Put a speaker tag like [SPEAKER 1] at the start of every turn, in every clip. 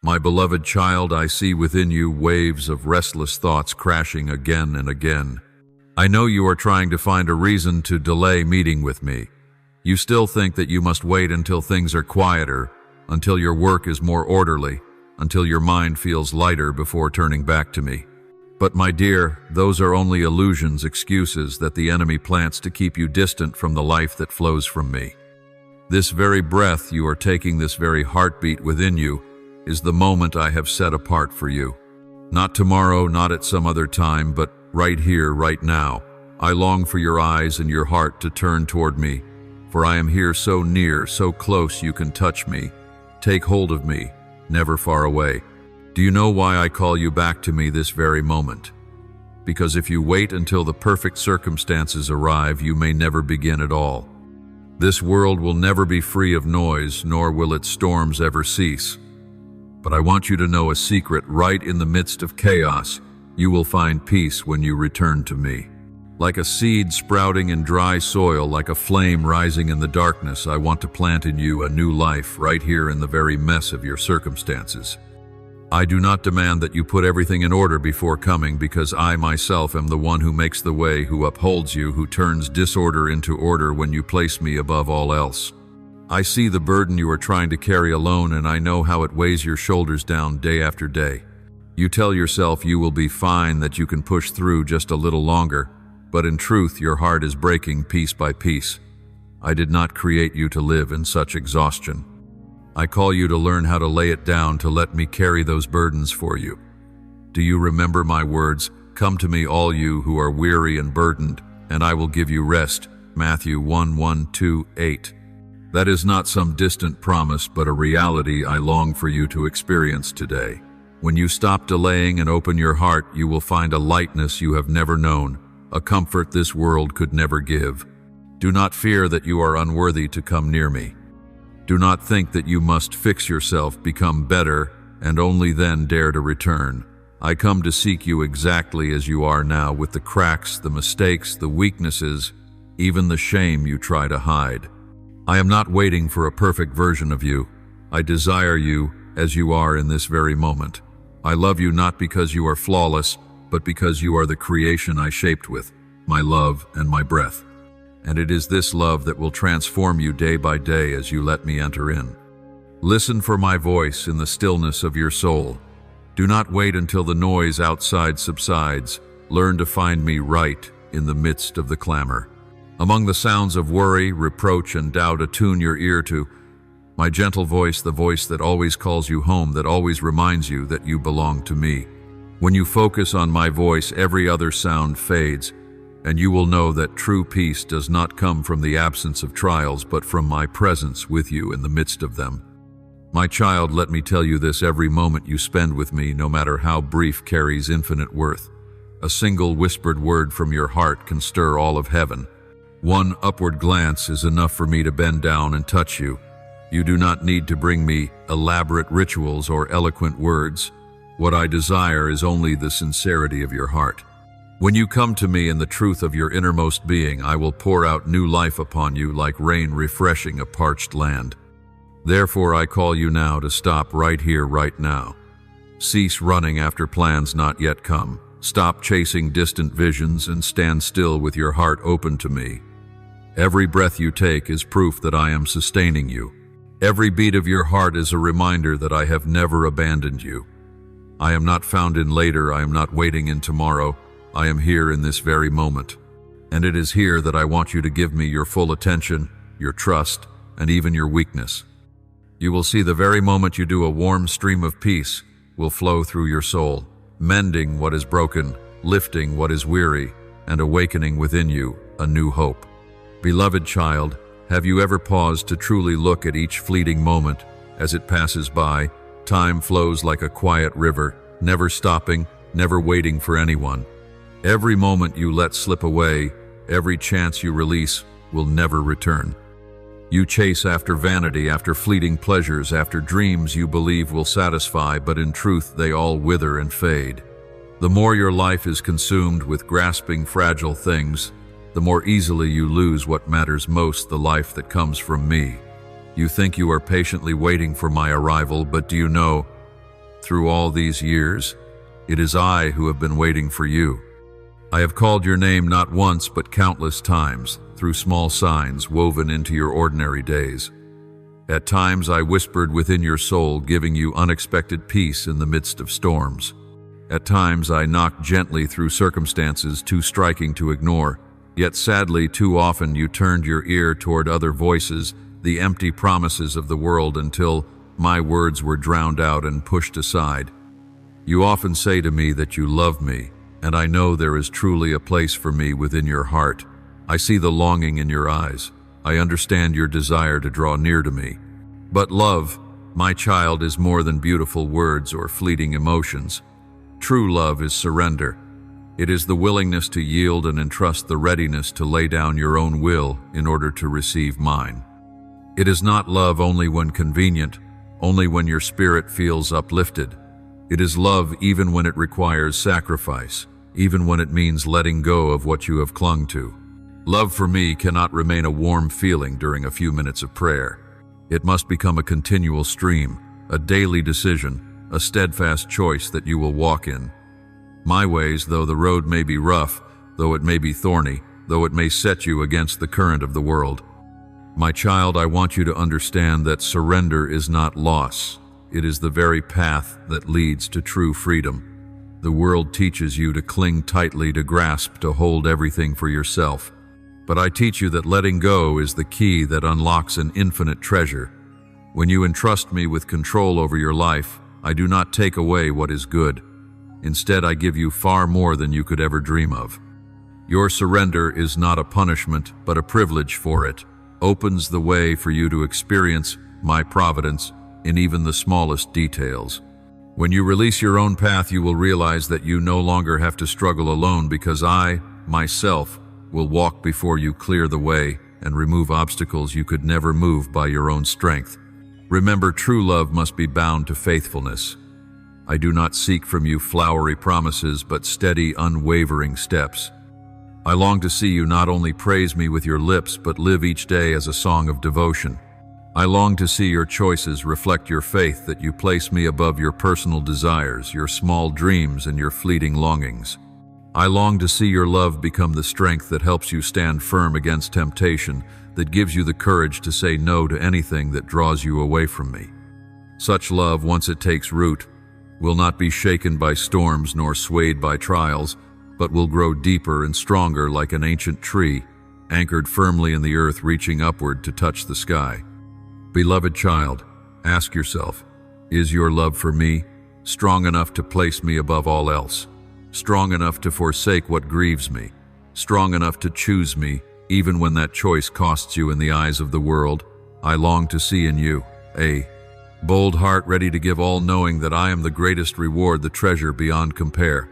[SPEAKER 1] My beloved child, I see within you waves of restless thoughts crashing again and again. I know you are trying to find a reason to delay meeting with me. You still think that you must wait until things are quieter, until your work is more orderly, until your mind feels lighter before turning back to me. But my dear, those are only illusions, excuses that the enemy plants to keep you distant from the life that flows from me. This very breath you are taking, this very heartbeat within you, is the moment I have set apart for you. Not tomorrow, not at some other time, but right here, right now. I long for your eyes and your heart to turn toward me, for I am here so near, so close you can touch me. Take hold of me, never far away. Do you know why I call you back to me this very moment? Because if you wait until the perfect circumstances arrive, you may never begin at all. This world will never be free of noise, nor will its storms ever cease. But I want you to know a secret: right in the midst of chaos, you will find peace when you return to me. Like a seed sprouting in dry soil, like a flame rising in the darkness, I want to plant in you a new life right here in the very mess of your circumstances. I do not demand that you put everything in order before coming, because I myself am the one who makes the way, who upholds you, who turns disorder into order when you place me above all else. I see the burden you are trying to carry alone, and I know how it weighs your shoulders down day after day. You tell yourself you will be fine, that you can push through just a little longer, but in truth your heart is breaking piece by piece. I did not create you to live in such exhaustion. I call you to learn how to lay it down, to let me carry those burdens for you. Do you remember my words? Come to me, all you who are weary and burdened, and I will give you rest. Matthew 1:1-8. That is not some distant promise, but a reality I long for you to experience today. When you stop delaying and open your heart, you will find a lightness you have never known, a comfort this world could never give. Do not fear that you are unworthy to come near me. Do not think that you must fix yourself, become better, and only then dare to return. I come to seek you exactly as you are now, with the cracks, the mistakes, the weaknesses, even the shame you try to hide. I am not waiting for a perfect version of you. I desire you as you are in this very moment. I love you not because you are flawless, but because you are the creation I shaped with my love and my breath. And it is this love that will transform you day by day as you let me enter in. Listen for my voice in the stillness of your soul. Do not wait until the noise outside subsides. Learn to find me right in the midst of the clamor. Among the sounds of worry, reproach, and doubt, attune your ear to my gentle voice, the voice that always calls you home, that always reminds you that you belong to me. When you focus on my voice, every other sound fades, and you will know that true peace does not come from the absence of trials, but from my presence with you in the midst of them. My child, let me tell you this: every moment you spend with me, no matter how brief, carries infinite worth. A single whispered word from your heart can stir all of heaven. One upward glance is enough for me to bend down and touch you. You do not need to bring me elaborate rituals or eloquent words. What I desire is only the sincerity of your heart. When you come to me in the truth of your innermost being, I will pour out new life upon you like rain refreshing a parched land. Therefore, I call you now to stop right here, right now. Cease running after plans not yet come. Stop chasing distant visions and stand still with your heart open to me. Every breath you take is proof that I am sustaining you. Every beat of your heart is a reminder that I have never abandoned you. I am not found in later, I am not waiting in tomorrow. I am here in this very moment. And it is here that I want you to give me your full attention, your trust, and even your weakness. You will see the very moment you do, a warm stream of peace will flow through your soul, mending what is broken, lifting what is weary, and awakening within you a new hope. Beloved child, have you ever paused to truly look at each fleeting moment as it passes by? Time flows like a quiet river, never stopping, never waiting for anyone. Every moment you let slip away, every chance you release, will never return. You chase after vanity, after fleeting pleasures, after dreams you believe will satisfy, but in truth they all wither and fade. The more your life is consumed with grasping fragile things, the more easily you lose what matters most, the life that comes from me. You think you are patiently waiting for my arrival, but do you know through all these years. It is I who have been waiting for you. I have called your name not once but countless times, through small signs woven into your ordinary days. At times I whispered within your soul, giving you unexpected peace in the midst of storms. At times I knocked gently through circumstances too striking to ignore, yet sadly too often you turned your ear toward other voices, the empty promises of the world, until my words were drowned out and pushed aside. You often say to me that you love me, and I know there is truly a place for me within your heart. I see the longing in your eyes. I understand your desire to draw near to me. But love, my child, is more than beautiful words or fleeting emotions. True love is surrender. It is the willingness to yield and entrust the readiness to lay down your own will in order to receive mine. It is not love only when convenient, only when your spirit feels uplifted. It is love even when it requires sacrifice, even when it means letting go of what you have clung to. Love for me cannot remain a warm feeling during a few minutes of prayer. It must become a continual stream, a daily decision, a steadfast choice that you will walk in. My ways, though the road may be rough, though it may be thorny, though it may set you against the current of the world. My child, I want you to understand that surrender is not loss. It is the very path that leads to true freedom. The world teaches you to cling tightly, to grasp, to hold everything for yourself. But I teach you that letting go is the key that unlocks an infinite treasure. When you entrust me with control over your life, I do not take away what is good. Instead, I give you far more than you could ever dream of. Your surrender is not a punishment, but a privilege. For it opens the way for you to experience my providence in even the smallest details. When you release your own path, you will realize that you no longer have to struggle alone, because I, myself, will walk before you, clear the way, and remove obstacles you could never move by your own strength. Remember, true love must be bound to faithfulness. I do not seek from you flowery promises, but steady, unwavering steps. I long to see you not only praise me with your lips, but live each day as a song of devotion. I long to see your choices reflect your faith, that you place me above your personal desires, your small dreams, and your fleeting longings. I long to see your love become the strength that helps you stand firm against temptation, that gives you the courage to say no to anything that draws you away from me. Such love, once it takes root, will not be shaken by storms nor swayed by trials, but will grow deeper and stronger like an ancient tree, anchored firmly in the earth, reaching upward to touch the sky. Beloved child, ask yourself, is your love for me strong enough to place me above all else? Strong enough to forsake what grieves me? Strong enough to choose me even when that choice costs you in the eyes of the world? I long to see in you a bold heart ready to give all, knowing that I am the greatest reward, the treasure beyond compare.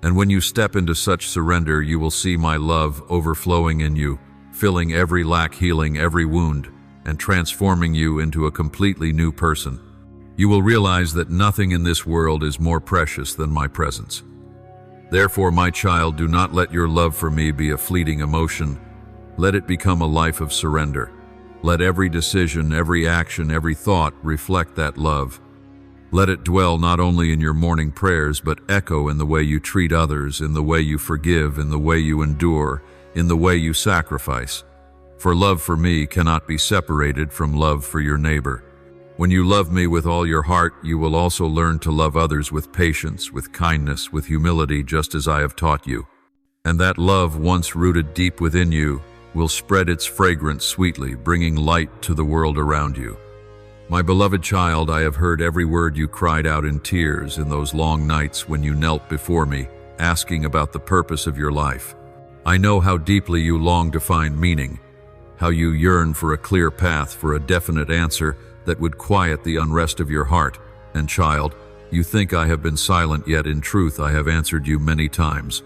[SPEAKER 1] And when you step into such surrender, you will see my love overflowing in you, filling every lack, healing every wound, and transforming you into a completely new person. You will realize that nothing in this world is more precious than my presence. Therefore, my child, do not let your love for me be a fleeting emotion. Let it become a life of surrender. Let every decision, every action, every thought reflect that love. Let it dwell not only in your morning prayers, but echo in the way you treat others, in the way you forgive, in the way you endure, in the way you sacrifice. For love for me cannot be separated from love for your neighbor. When you love me with all your heart, you will also learn to love others with patience, with kindness, with humility, just as I have taught you. And that love, once rooted deep within you, will spread its fragrance sweetly, bringing light to the world around you. My beloved child, I have heard every word you cried out in tears in those long nights when you knelt before me, asking about the purpose of your life. I know how deeply you long to find meaning, how you yearn for a clear path, for a definite answer that would quiet the unrest of your heart. And child, you think I have been silent, yet in truth I have answered you many times.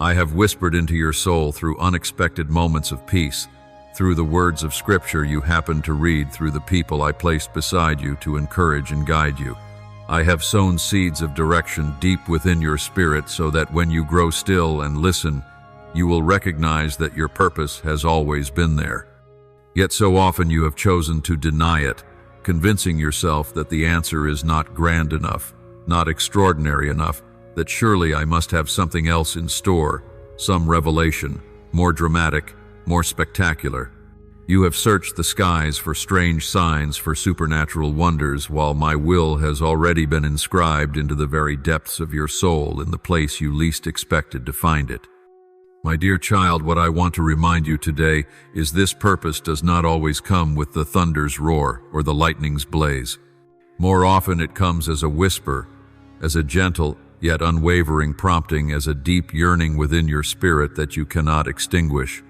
[SPEAKER 1] I have whispered into your soul through unexpected moments of peace, through the words of Scripture you happened to read, through the people I placed beside you to encourage and guide you. I have sown seeds of direction deep within your spirit, so that when you grow still and listen, you will recognize that your purpose has always been there. Yet so often you have chosen to deny it, convincing yourself that the answer is not grand enough, not extraordinary enough, that surely I must have something else in store, some revelation, more dramatic, more spectacular. You have searched the skies for strange signs, for supernatural wonders, while my will has already been inscribed into the very depths of your soul in the place you least expected to find it. My dear child, what I want to remind you today is this: purpose does not always come with the thunder's roar or the lightning's blaze. More often it comes as a whisper, as a gentle yet unwavering prompting, as a deep yearning within your spirit that you cannot extinguish.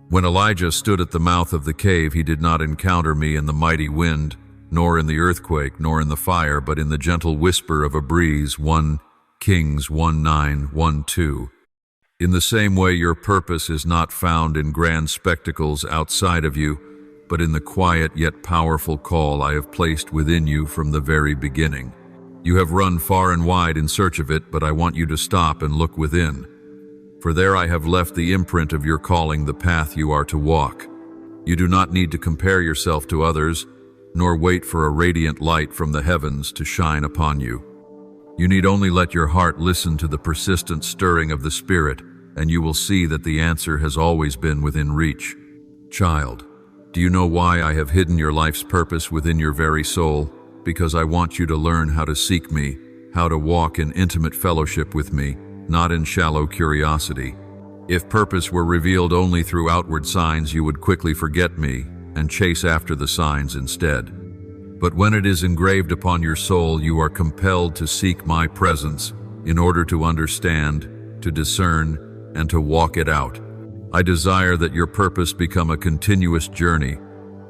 [SPEAKER 1] When Elijah stood at the mouth of the cave, he did not encounter me in the mighty wind, nor in the earthquake, nor in the fire, but in the gentle whisper of a breeze. 1 Kings 1:9-1-2. In the same way, your purpose is not found in grand spectacles outside of you, but in the quiet yet powerful call I have placed within you from the very beginning. You have run far and wide in search of it, but I want you to stop and look within. For there I have left the imprint of your calling, the path you are to walk. You do not need to compare yourself to others, nor wait for a radiant light from the heavens to shine upon you. You need only let your heart listen to the persistent stirring of the Spirit, and you will see that the answer has always been within reach. Child, do you know why I have hidden your life's purpose within your very soul? Because I want you to learn how to seek me, how to walk in intimate fellowship with me, not in shallow curiosity. If purpose were revealed only through outward signs, you would quickly forget me and chase after the signs instead. But when it is engraved upon your soul, you are compelled to seek my presence in order to understand, to discern, and to walk it out. I desire that your purpose become a continuous journey,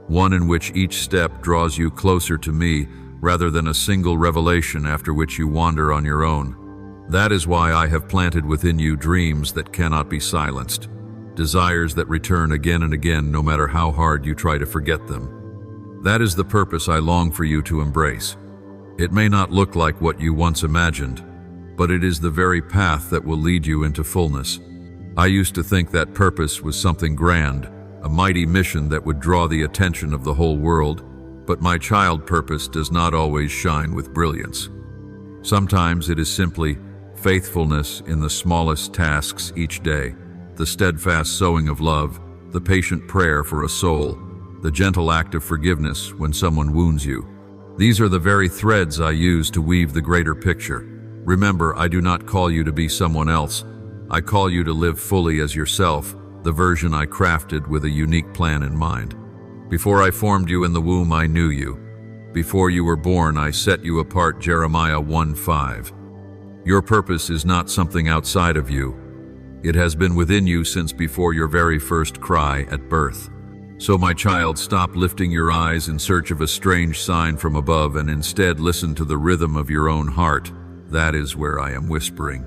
[SPEAKER 1] one in which each step draws you closer to me rather than a single revelation after which you wander on your own. That is why I have planted within you dreams that cannot be silenced, desires that return again and again no matter how hard you try to forget them. That is the purpose I long for you to embrace. It may not look like what you once imagined, but it is the very path that will lead you into fullness. I used to think that purpose was something grand, a mighty mission that would draw the attention of the whole world, but my child, purpose does not always shine with brilliance. Sometimes it is simply faithfulness in the smallest tasks each day, the steadfast sowing of love, the patient prayer for a soul, the gentle act of forgiveness when someone wounds you. These are the very threads I use to weave the greater picture. Remember, I do not call you to be someone else. I call you to live fully as yourself, the version I crafted with a unique plan in mind. Before I formed you in the womb, I knew you. Before you were born, I set you apart. Jeremiah 1:5. Your purpose is not something outside of you. It has been within you since before your very first cry at birth. So, my child, stop lifting your eyes in search of a strange sign from above and instead listen to the rhythm of your own heart. That is where I am whispering.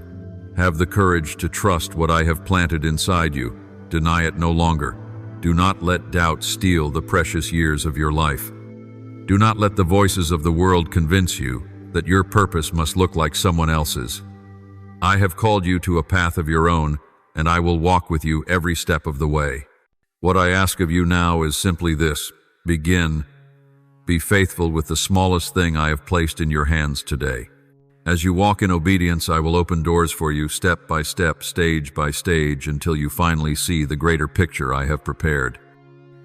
[SPEAKER 1] Have the courage to trust what I have planted inside you. Deny it no longer. Do not let doubt steal the precious years of your life. Do not let the voices of the world convince you that your purpose must look like someone else's. I have called you to a path of your own, and I will walk with you every step of the way. What I ask of you now is simply this: begin. Be faithful with the smallest thing I have placed in your hands today. As you walk in obedience, I will open doors for you step by step, stage by stage, until you finally see the greater picture I have prepared.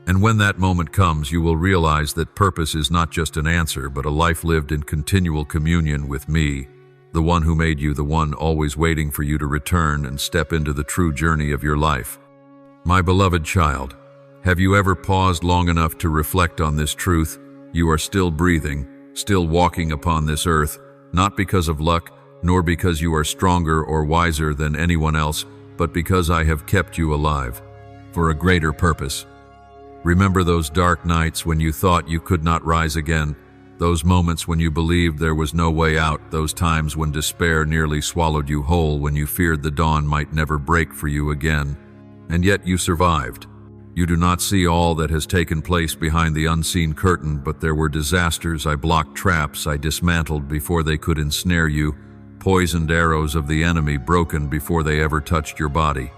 [SPEAKER 1] And when that moment comes, you will realize that purpose is not just an answer, but a life lived in continual communion with me, the one who made you, the one always waiting for you to return and step into the true journey of your life. My beloved child, have you ever paused long enough to reflect on this truth? You are still breathing, still walking upon this earth, not because of luck, nor because you are stronger or wiser than anyone else, but because I have kept you alive, for a greater purpose. Remember those dark nights when you thought you could not rise again, those moments when you believed there was no way out, those times when despair nearly swallowed you whole, when you feared the dawn might never break for you again. And yet you survived. You do not see all that has taken place behind the unseen curtain, but there were disasters I blocked, traps I dismantled before they could ensnare you, poisoned arrows of the enemy broken before they ever touched your body.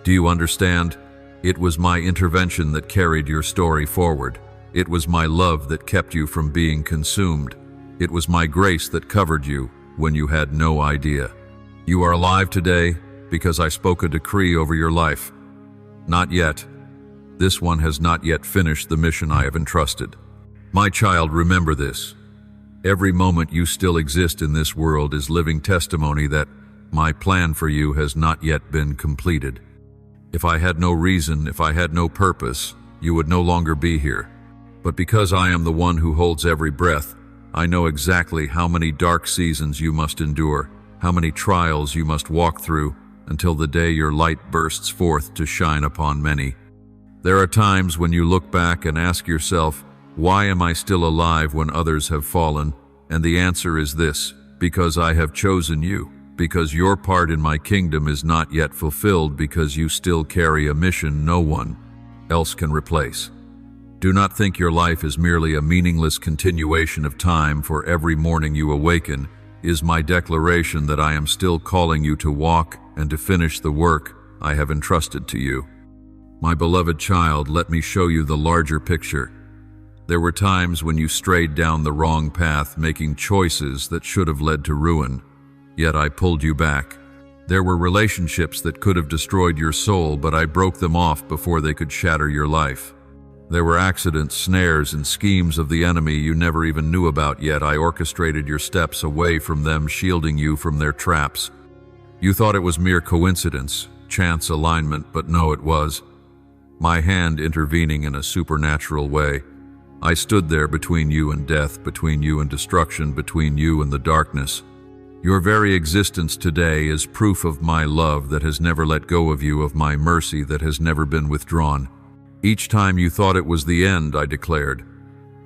[SPEAKER 1] Do you understand? It was my intervention that carried your story forward. It was my love that kept you from being consumed. It was my grace that covered you, when you had no idea. You are alive today because I spoke a decree over your life. Not yet. This one has not yet finished the mission I have entrusted. My child, remember this. Every moment you still exist in this world is living testimony that my plan for you has not yet been completed. If I had no reason, if I had no purpose, you would no longer be here. But because I am the one who holds every breath, I know exactly how many dark seasons you must endure, how many trials you must walk through until the day your light bursts forth to shine upon many. There are times when you look back and ask yourself, why am I still alive when others have fallen? And the answer is this: because I have chosen you, because your part in my kingdom is not yet fulfilled, because you still carry a mission no one else can replace. Do not think your life is merely a meaningless continuation of time, for every morning you awaken is my declaration that I am still calling you to walk and to finish the work I have entrusted to you. My beloved child, let me show you the larger picture. There were times when you strayed down the wrong path, making choices that should have led to ruin, yet I pulled you back. There were relationships that could have destroyed your soul, but I broke them off before they could shatter your life. There were accidents, snares, and schemes of the enemy you never even knew about, yet I orchestrated your steps away from them, shielding you from their traps. You thought it was mere coincidence, chance alignment, but no, it was my hand intervening in a supernatural way. I stood there between you and death, between you and destruction, between you and the darkness. Your very existence today is proof of my love that has never let go of you, of my mercy that has never been withdrawn. Each time you thought it was the end, I declared,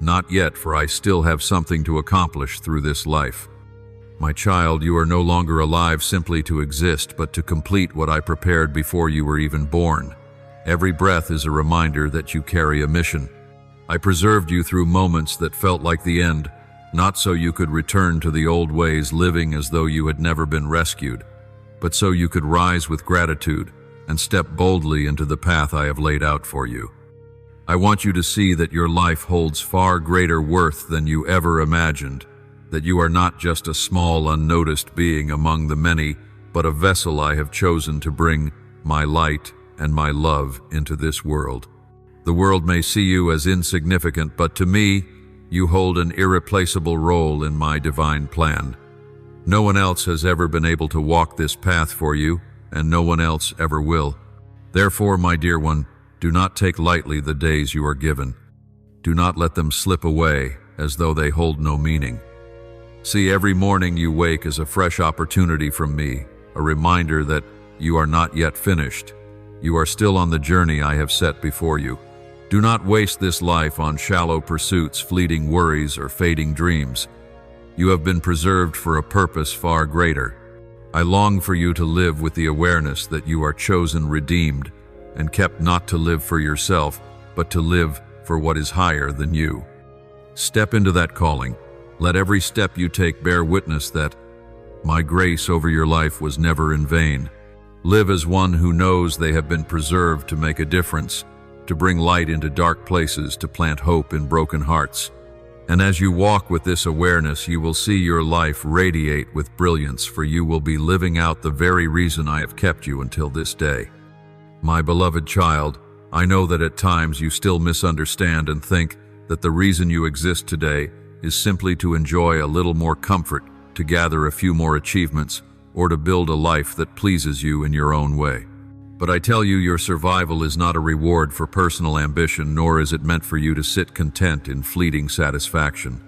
[SPEAKER 1] not yet, for I still have something to accomplish through this life. My child, you are no longer alive simply to exist, but to complete what I prepared before you were even born. Every breath is a reminder that you carry a mission. I preserved you through moments that felt like the end, not so you could return to the old ways, living as though you had never been rescued, but so you could rise with gratitude and step boldly into the path I have laid out for you. I want you to see that your life holds far greater worth than you ever imagined, that you are not just a small, unnoticed being among the many, but a vessel I have chosen to bring my light and my love into this world. The world may see you as insignificant, but to me, you hold an irreplaceable role in my divine plan. No one else has ever been able to walk this path for you, and no one else ever will. Therefore, my dear one, do not take lightly the days you are given. Do not let them slip away as though they hold no meaning. See every morning you wake as a fresh opportunity from me, a reminder that you are not yet finished. You are still on the journey I have set before you. Do not waste this life on shallow pursuits, fleeting worries, or fading dreams. You have been preserved for a purpose far greater. I long for you to live with the awareness that you are chosen, redeemed, and kept not to live for yourself, but to live for what is higher than you. Step into that calling. Let every step you take bear witness that my grace over your life was never in vain. Live as one who knows they have been preserved to make a difference, to bring light into dark places, to plant hope in broken hearts. And as you walk with this awareness, you will see your life radiate with brilliance, for you will be living out the very reason I have kept you until this day. My beloved child, I know that at times you still misunderstand and think that the reason you exist today is simply to enjoy a little more comfort, to gather a few more achievements, or to build a life that pleases you in your own way. But I tell you, your survival is not a reward for personal ambition, nor is it meant for you to sit content in fleeting satisfaction.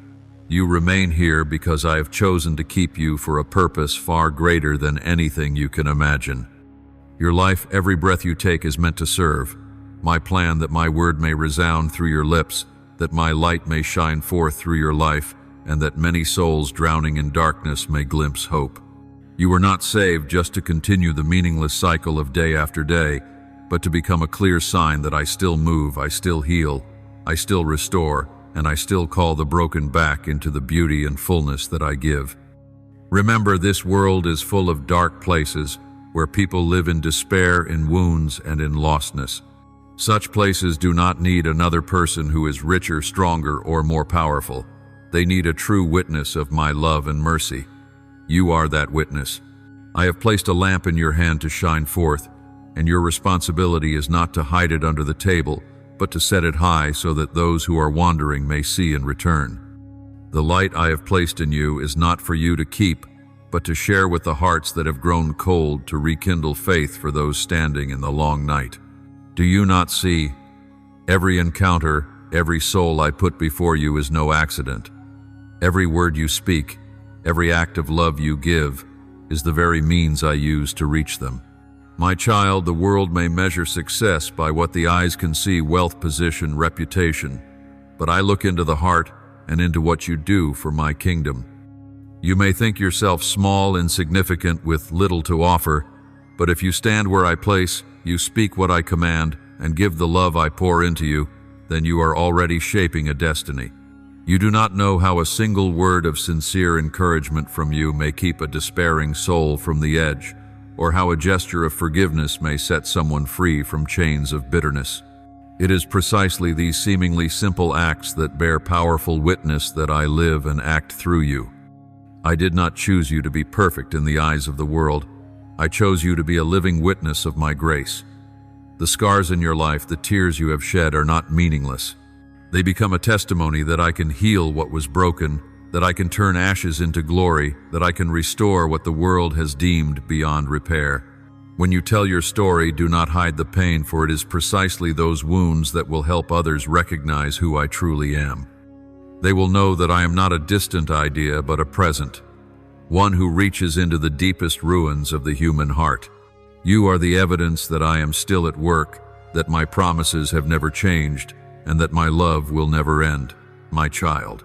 [SPEAKER 1] You remain here because I have chosen to keep you for a purpose far greater than anything you can imagine. Your life, every breath you take, is meant to serve my plan, that my word may resound through your lips, that my light may shine forth through your life, and that many souls drowning in darkness may glimpse hope. You were not saved just to continue the meaningless cycle of day after day, but to become a clear sign that I still move, I still heal, I still restore, and I still call the broken back into the beauty and fullness that I give. Remember, this world is full of dark places where people live in despair, in wounds, and in lostness. Such places do not need another person who is richer, stronger, or more powerful. They need a true witness of my love and mercy. You are that witness. I have placed a lamp in your hand to shine forth, and your responsibility is not to hide it under the table, but to set it high so that those who are wandering may see and return. The light I have placed in you is not for you to keep, but to share with the hearts that have grown cold, to rekindle faith for those standing in the long night. Do you not see? Every encounter, every soul I put before you is no accident. Every word you speak, every act of love you give, is the very means I use to reach them. My child, the world may measure success by what the eyes can see, wealth, position, reputation, but I look into the heart and into what you do for my kingdom. You may think yourself small, insignificant, with little to offer, but if you stand where I place, you speak what I command, and give the love I pour into you, then you are already shaping a destiny. You do not know how a single word of sincere encouragement from you may keep a despairing soul from the edge, or how a gesture of forgiveness may set someone free from chains of bitterness. It is precisely these seemingly simple acts that bear powerful witness that I live and act through you. I did not choose you to be perfect in the eyes of the world. I chose you to be a living witness of my grace. The scars in your life, the tears you have shed, are not meaningless. They become a testimony that I can heal what was broken, that I can turn ashes into glory, that I can restore what the world has deemed beyond repair. When you tell your story, do not hide the pain, for it is precisely those wounds that will help others recognize who I truly am. They will know that I am not a distant idea, but a present, one who reaches into the deepest ruins of the human heart. You are the evidence that I am still at work, that my promises have never changed, and that my love will never end, my child.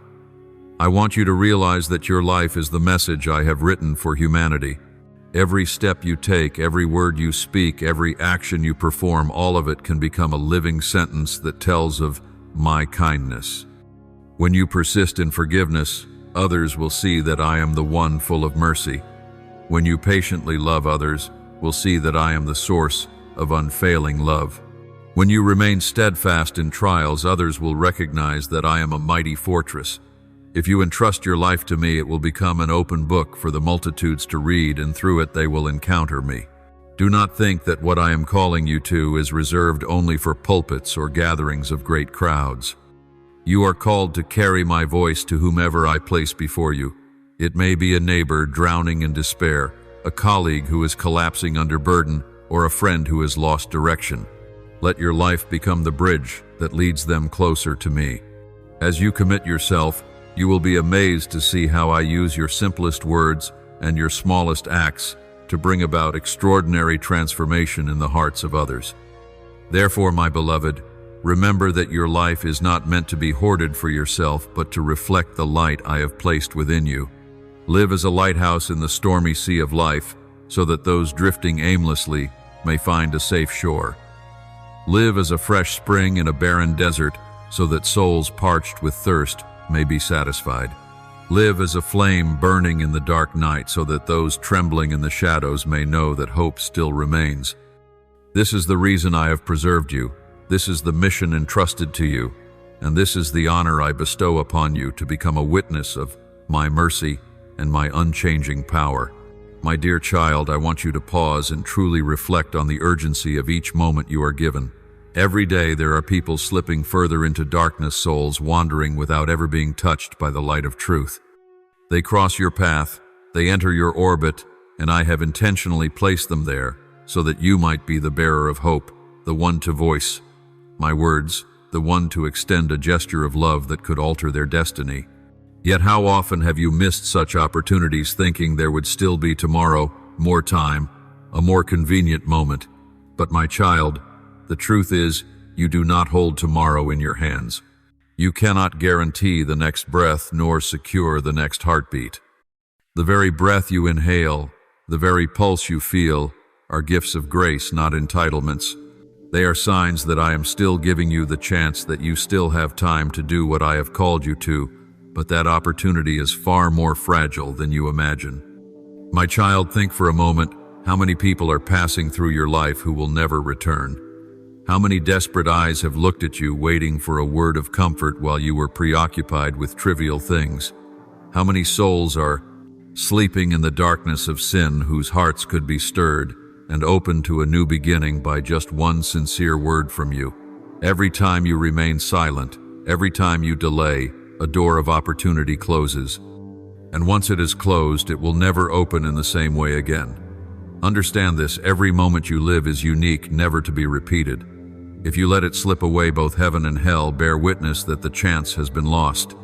[SPEAKER 1] I want you to realize that your life is the message I have written for humanity. Every step you take, every word you speak, every action you perform, all of it can become a living sentence that tells of my kindness. When you persist in forgiveness, others will see that I am the one full of mercy. When you patiently love others, will see that I am the source of unfailing love. When you remain steadfast in trials, others will recognize that I am a mighty fortress. If you entrust your life to me, it will become an open book for the multitudes to read, and through it they will encounter me. Do not think that what I am calling you to is reserved only for pulpits or gatherings of great crowds. You are called to carry my voice to whomever I place before you. It may be a neighbor drowning in despair, a colleague who is collapsing under burden, or a friend who has lost direction. Let your life become the bridge that leads them closer to me. As you commit yourself, you will be amazed to see how I use your simplest words and your smallest acts to bring about extraordinary transformation in the hearts of others. Therefore, my beloved, remember that your life is not meant to be hoarded for yourself, but to reflect the light I have placed within you. Live as a lighthouse in the stormy sea of life, so that those drifting aimlessly may find a safe shore. Live as a fresh spring in a barren desert, so that souls parched with thirst may be satisfied. Live as a flame burning in the dark night, so that those trembling in the shadows may know that hope still remains. This is the reason I have preserved you. This is the mission entrusted to you, and this is the honor I bestow upon you, to become a witness of my mercy and my unchanging power. My dear child, I want you to pause and truly reflect on the urgency of each moment you are given. Every day there are people slipping further into darkness, souls wandering without ever being touched by the light of truth. They cross your path, they enter your orbit, and I have intentionally placed them there so that you might be the bearer of hope, the one to voice my words, the one to extend a gesture of love that could alter their destiny. Yet how often have you missed such opportunities, thinking there would still be tomorrow, more time, a more convenient moment? But my child, the truth is, you do not hold tomorrow in your hands. You cannot guarantee the next breath nor secure the next heartbeat. The very breath you inhale, the very pulse you feel, are gifts of grace, not entitlements. They are signs that I am still giving you the chance, that you still have time to do what I have called you to, but that opportunity is far more fragile than you imagine. My child, think for a moment how many people are passing through your life who will never return. How many desperate eyes have looked at you, waiting for a word of comfort while you were preoccupied with trivial things? How many souls are sleeping in the darkness of sin, whose hearts could be stirred and open to a new beginning by just one sincere word from you. Every time you remain silent, every time you delay, a door of opportunity closes. And once it is closed, it will never open in the same way again. Understand this: every moment you live is unique, never to be repeated. If you let it slip away, both heaven and hell bear witness that the chance has been lost.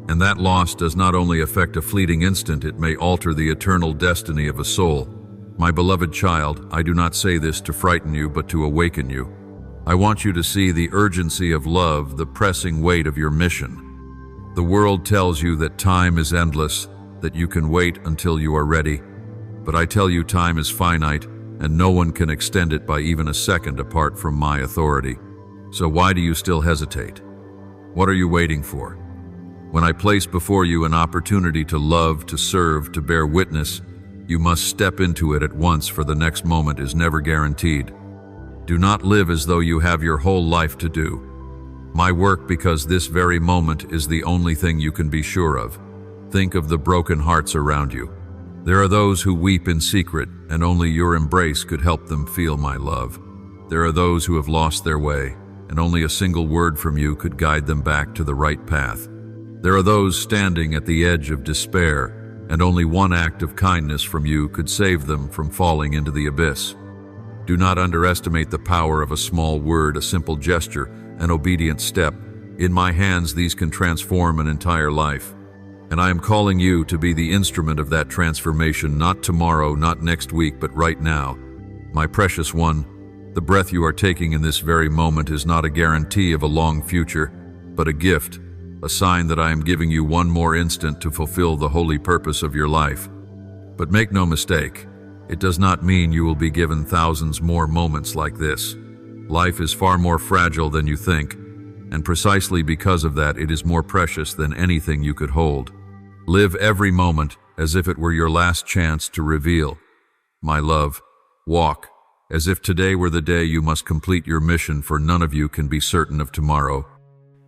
[SPEAKER 1] And that loss does not only affect a fleeting instant, it may alter the eternal destiny of a soul. My beloved child, I do not say this to frighten you, but to awaken you. I want you to see the urgency of love, the pressing weight of your mission. The world tells you that time is endless, that you can wait until you are ready. But I tell you, time is finite, and no one can extend it by even a second apart from my authority. So why do you still hesitate? What are you waiting for? When I place before you an opportunity to love, to serve, to bear witness, you must step into it at once, for the next moment is never guaranteed. Do not live as though you have your whole life to do my work, because this very moment is the only thing you can be sure of. Think of the broken hearts around you. There are those who weep in secret, and only your embrace could help them feel my love. There are those who have lost their way, and only a single word from you could guide them back to the right path. There are those standing at the edge of despair, and only one act of kindness from you could save them from falling into the abyss. Do not underestimate the power of a small word, a simple gesture, an obedient step. In my hands, these can transform an entire life. And I am calling you to be the instrument of that transformation, not tomorrow, not next week, but right now. My precious one, the breath you are taking in this very moment is not a guarantee of a long future, but a gift, a sign that I am giving you one more instant to fulfill the holy purpose of your life. But make no mistake, it does not mean you will be given thousands more moments like this. Life is far more fragile than you think, and precisely because of that, it is more precious than anything you could hold. Live every moment as if it were your last chance to reveal my love. Walk as if today were the day you must complete your mission, for none of you can be certain of tomorrow.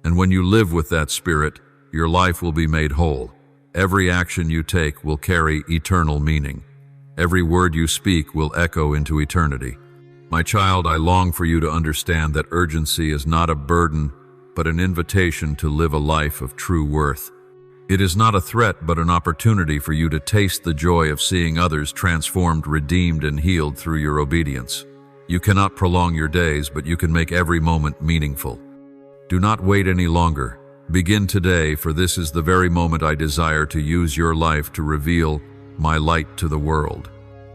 [SPEAKER 1] And when you live with that spirit, your life will be made whole. Every action you take will carry eternal meaning. Every word you speak will echo into eternity. My child, I long for you to understand that urgency is not a burden, but an invitation to live a life of true worth. It is not a threat, but an opportunity for you to taste the joy of seeing others transformed, redeemed, and healed through your obedience. You cannot prolong your days, but you can make every moment meaningful. Do not wait any longer. Begin today, for this is the very moment I desire to use your life to reveal my light to the world.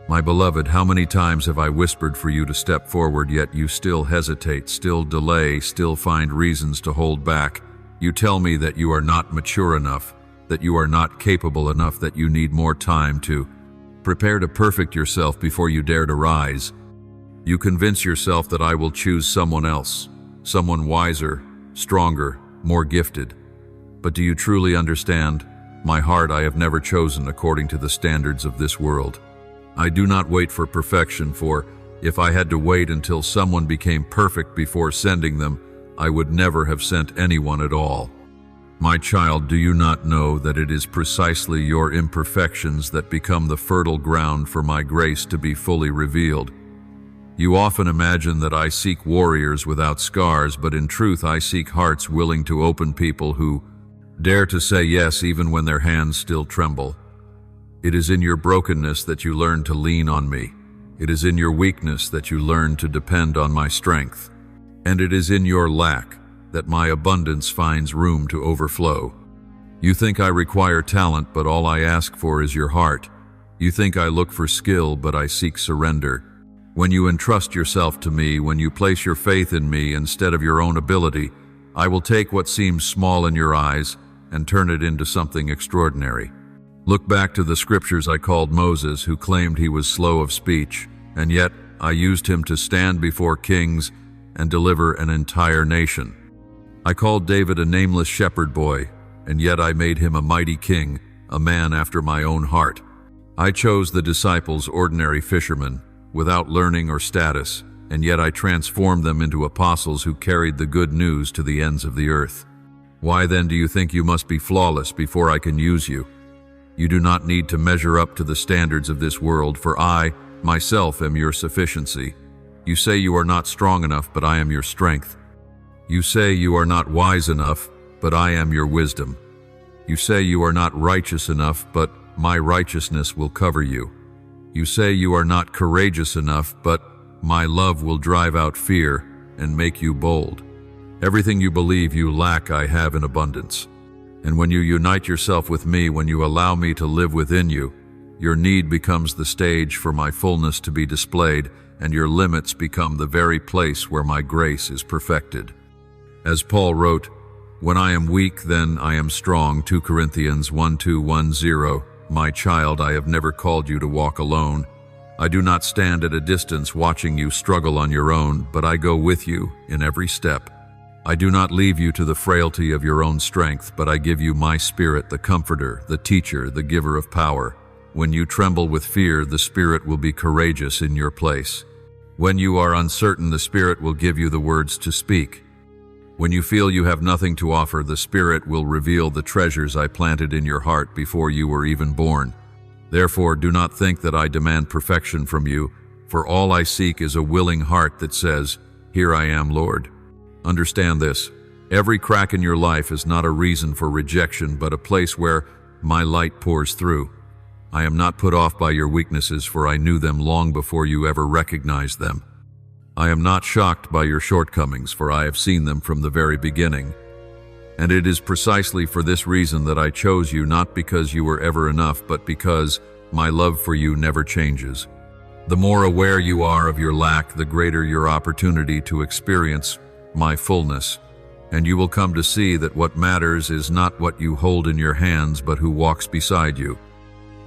[SPEAKER 1] My beloved, how many times have I whispered for you to step forward, yet you still hesitate, still delay, still find reasons to hold back. You tell me that you are not mature enough, that you are not capable enough, that you need more time to prepare to perfect yourself before you dare to rise. You convince yourself that I will choose someone else, someone wiser, stronger, more gifted. But do you truly understand? My heart, I have never chosen according to the standards of this world. I do not wait for perfection, for if I had to wait until someone became perfect before sending them, I would never have sent anyone at all. My child, do you not know that it is precisely your imperfections that become the fertile ground for my grace to be fully revealed? You often imagine that I seek warriors without scars, but in truth I seek hearts willing to open, people who dare to say yes even when their hands still tremble. It is in your brokenness that you learn to lean on me. It is in your weakness that you learn to depend on my strength. And it is in your lack that my abundance finds room to overflow. You think I require talent, but all I ask for is your heart. You think I look for skill, but I seek surrender. When you entrust yourself to me, when you place your faith in me instead of your own ability, I will take what seems small in your eyes and turn it into something extraordinary. Look back to the scriptures. I called Moses, who claimed he was slow of speech, and yet I used him to stand before kings and deliver an entire nation. I called David a nameless shepherd boy, and yet I made him a mighty king, a man after my own heart. I chose the disciples, ordinary fishermen, without learning or status, and yet I transformed them into apostles who carried the good news to the ends of the earth. Why then do you think you must be flawless before I can use you? You do not need to measure up to the standards of this world, for I, myself, am your sufficiency. You say you are not strong enough, but I am your strength. You say you are not wise enough, but I am your wisdom. You say you are not righteous enough, but my righteousness will cover you. You say you are not courageous enough, but my love will drive out fear and make you bold. Everything you believe you lack, I have in abundance. And when you unite yourself with me, when you allow me to live within you, your need becomes the stage for my fullness to be displayed, and your limits become the very place where my grace is perfected. As Paul wrote, "When I am weak, then I am strong," 2 Corinthians 1:2-1-0. My child, I have never called you to walk alone. I do not stand at a distance watching you struggle on your own, but I go with you in every step. I do not leave you to the frailty of your own strength, but I give you my Spirit, the Comforter, the Teacher, the Giver of power. When you tremble with fear, the Spirit will be courageous in your place. When you are uncertain, the Spirit will give you the words to speak. When you feel you have nothing to offer, the Spirit will reveal the treasures I planted in your heart before you were even born. Therefore, do not think that I demand perfection from you, for all I seek is a willing heart that says, "Here I am, Lord." Understand this: every crack in your life is not a reason for rejection, but a place where my light pours through. I am not put off by your weaknesses, for I knew them long before you ever recognized them. I am not shocked by your shortcomings, for I have seen them from the very beginning. And it is precisely for this reason that I chose you, not because you were ever enough, but because my love for you never changes. The more aware you are of your lack, the greater your opportunity to experience my fullness, and you will come to see that what matters is not what you hold in your hands, but who walks beside you.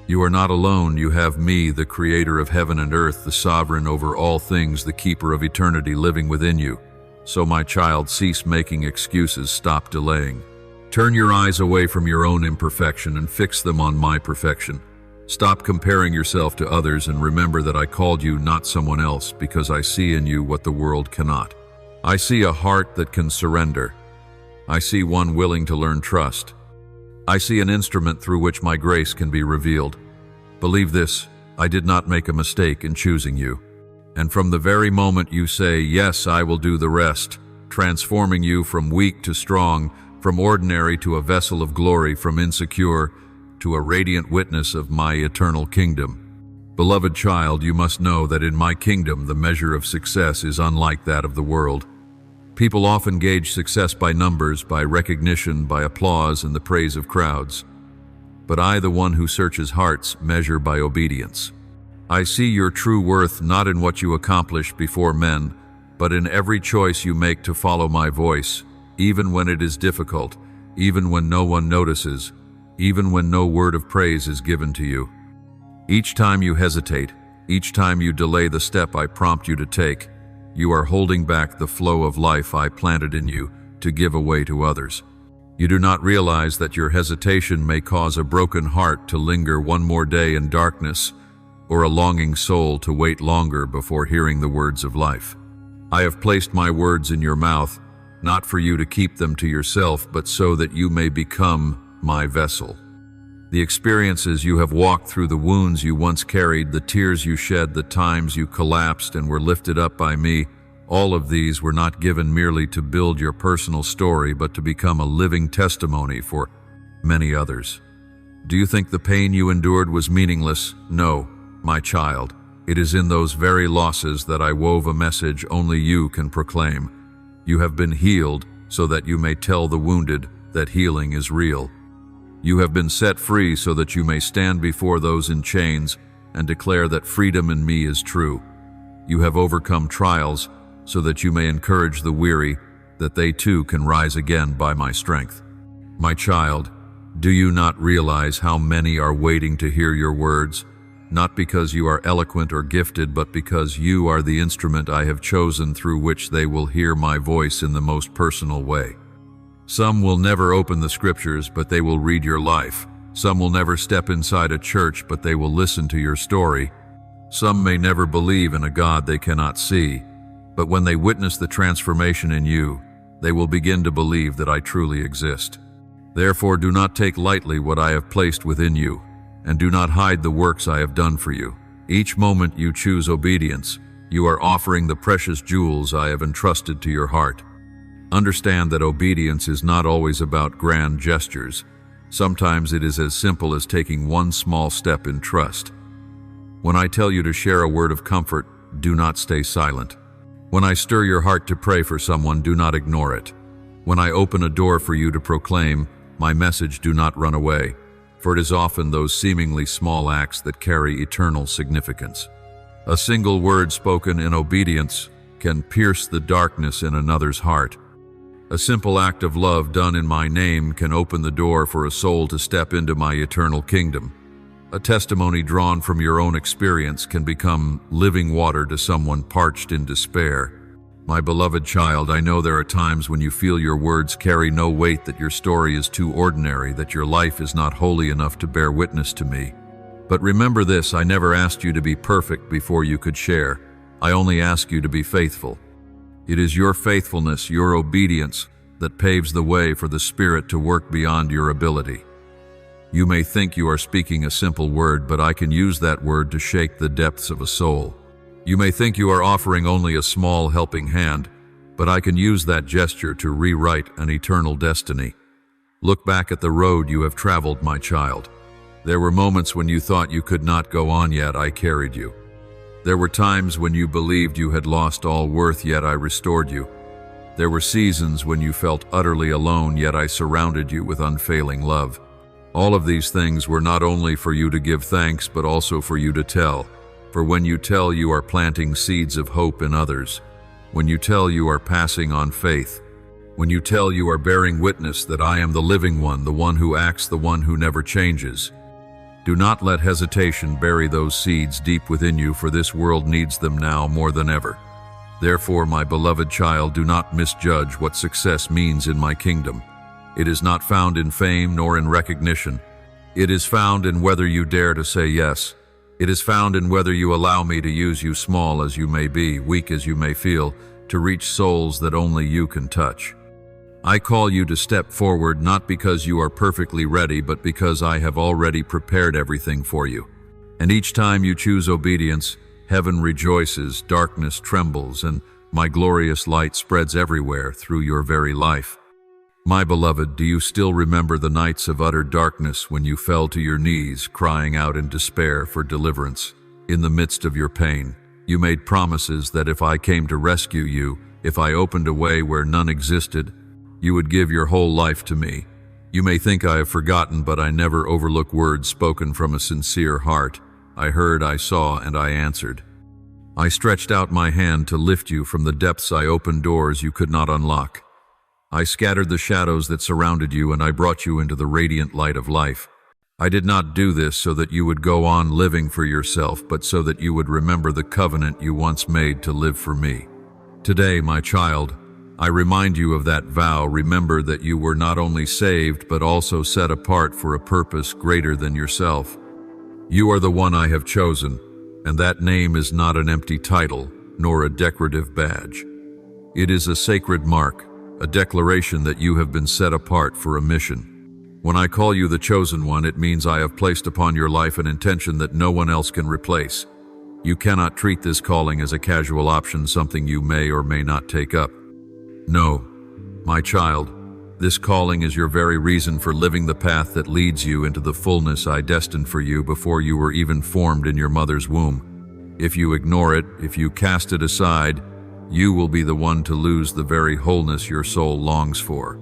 [SPEAKER 1] You are not alone. You have me, the creator of heaven and earth, the sovereign over all things, the keeper of eternity, living within you. So, my child, cease making excuses, stop delaying. Turn your eyes away from your own imperfection and fix them on my perfection. Stop comparing yourself to others and remember that I called you, not someone else, because I see in you what the world cannot. I see a heart that can surrender. I see one willing to learn trust. I see an instrument through which my grace can be revealed. Believe this, I did not make a mistake in choosing you. And from the very moment you say, "Yes, I will do the rest," transforming you from weak to strong, from ordinary to a vessel of glory, from insecure to a radiant witness of my eternal kingdom. Beloved child, you must know that in my kingdom the measure of success is unlike that of the world. People often gauge success by numbers, by recognition, by applause and the praise of crowds. But I, the one who searches hearts, measure by obedience. I see your true worth not in what you accomplish before men, but in every choice you make to follow my voice, even when it is difficult, even when no one notices, even when no word of praise is given to you. Each time you hesitate, each time you delay the step I prompt you to take, you are holding back the flow of life I planted in you to give away to others. You do not realize that your hesitation may cause a broken heart to linger one more day in darkness, or a longing soul to wait longer before hearing the words of life. I have placed my words in your mouth, not for you to keep them to yourself, but so that you may become my vessel. The experiences you have walked through, the wounds you once carried, the tears you shed, the times you collapsed and were lifted up by me, all of these were not given merely to build your personal story, but to become a living testimony for many others. Do you think the pain you endured was meaningless? No, my child. It is in those very losses that I wove a message only you can proclaim. You have been healed so that you may tell the wounded that healing is real. You have been set free so that you may stand before those in chains and declare that freedom in me is true. You have overcome trials so that you may encourage the weary that they too can rise again by my strength. My child, do you not realize how many are waiting to hear your words? Not because you are eloquent or gifted, but because you are the instrument I have chosen through which they will hear my voice in the most personal way. Some will never open the scriptures, but they will read your life. Some will never step inside a church, but they will listen to your story. Some may never believe in a God they cannot see, but when they witness the transformation in you, they will begin to believe that I truly exist. Therefore, do not take lightly what I have placed within you. and do not hide the works I have done for you. Each moment you choose obedience, you are offering the precious jewels I have entrusted to your heart. Understand that obedience is not always about grand gestures. Sometimes it is as simple as taking one small step in trust. When I tell you to share a word of comfort, do not stay silent. When I stir your heart to pray for someone, do not ignore it. When I open a door for you to proclaim my message, do not run away, for it is often those seemingly small acts that carry eternal significance. A single word spoken in obedience can pierce the darkness in another's heart. A simple act of love done in my name can open the door for a soul to step into my eternal kingdom. A testimony drawn from your own experience can become living water to someone parched in despair. My beloved child, I know there are times when you feel your words carry no weight, that your story is too ordinary, that your life is not holy enough to bear witness to me. But remember this, I never asked you to be perfect before you could share. I only ask you to be faithful. It is your faithfulness, your obedience, that paves the way for the Spirit to work beyond your ability. You may think you are speaking a simple word, but I can use that word to shake the depths of a soul. You may think you are offering only a small helping hand, but I can use that gesture to rewrite an eternal destiny. Look back at the road you have traveled, my child. There were moments when you thought you could not go on, yet I carried you. There were times when you believed you had lost all worth, yet I restored you. There were seasons when you felt utterly alone, yet I surrounded you with unfailing love. All of these things were not only for you to give thanks, but also for you to tell. For when you tell, you are planting seeds of hope in others. When you tell, you are passing on faith. When you tell, you are bearing witness that I am the living one, the one who acts, the one who never changes. Do not let hesitation bury those seeds deep within you, for this world needs them now more than ever. Therefore, my beloved child, do not misjudge what success means in my kingdom. It is not found in fame nor in recognition. It is found in whether you dare to say yes. It is found in whether you allow me to use you, small as you may be, weak as you may feel, to reach souls that only you can touch. I call you to step forward, not because you are perfectly ready, but because I have already prepared everything for you. And each time you choose obedience, heaven rejoices, darkness trembles, and my glorious light spreads everywhere through your very life. My beloved, do you still remember the nights of utter darkness when you fell to your knees, crying out in despair for deliverance? In the midst of your pain, you made promises that if I came to rescue you, if I opened a way where none existed, you would give your whole life to me. You may think I have forgotten, but I never overlook words spoken from a sincere heart. I heard, I saw, and I answered. I stretched out my hand to lift you from the depths. I opened doors you could not unlock. I scattered the shadows that surrounded you, and I brought you into the radiant light of life. I did not do this so that you would go on living for yourself, but so that you would remember the covenant you once made to live for me. Today, my child, I remind you of that vow. Remember that you were not only saved, but also set apart for a purpose greater than yourself. You are the one I have chosen, and that name is not an empty title, nor a decorative badge. It is a sacred mark, a declaration that you have been set apart for a mission. When I call you the chosen one, it means I have placed upon your life an intention that no one else can replace. You cannot treat this calling as a casual option, something you may or may not take up. No, my child, this calling is your very reason for living the path that leads you into the fullness I destined for you before you were even formed in your mother's womb. If you ignore it, if you cast it aside, you will be the one to lose the very wholeness your soul longs for.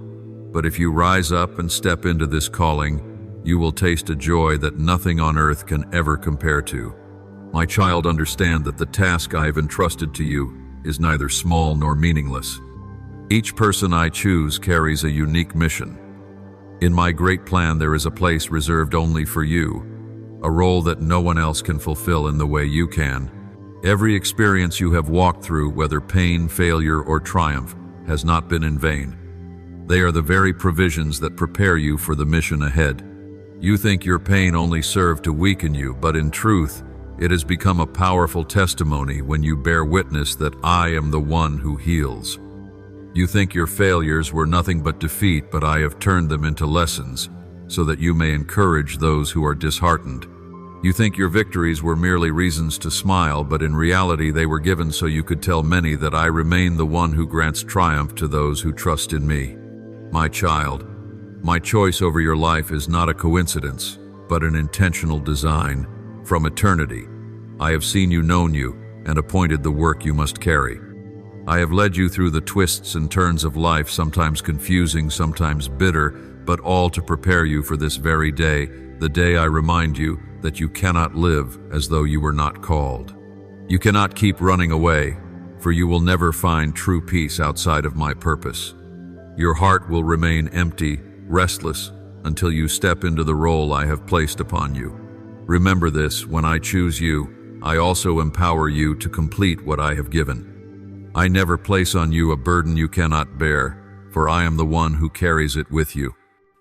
[SPEAKER 1] But if you rise up and step into this calling, you will taste a joy that nothing on earth can ever compare to. My child, understand that the task I have entrusted to you is neither small nor meaningless. Each person I choose carries a unique mission. In my great plan, there is a place reserved only for you, a role that no one else can fulfill in the way you can. Every experience you have walked through, whether pain, failure, or triumph, has not been in vain. They are the very provisions that prepare you for the mission ahead. You think your pain only served to weaken you, but in truth, it has become a powerful testimony when you bear witness that I am the one who heals. You think your failures were nothing but defeat, but I have turned them into lessons. so that you may encourage those who are disheartened. You think your victories were merely reasons to smile, but in reality they were given so you could tell many that I remain the one who grants triumph to those who trust in me. My child, my choice over your life is not a coincidence, but an intentional design. From eternity, I have seen you, known you, and appointed the work you must carry. I have led you through the twists and turns of life, sometimes confusing, sometimes bitter, but all to prepare you for this very day, the day I remind you that you cannot live as though you were not called. You cannot keep running away, for you will never find true peace outside of my purpose. Your heart will remain empty, restless, until you step into the role I have placed upon you. Remember this: when I choose you, I also empower you to complete what I have given. I never place on you a burden you cannot bear, for I am the one who carries it with you.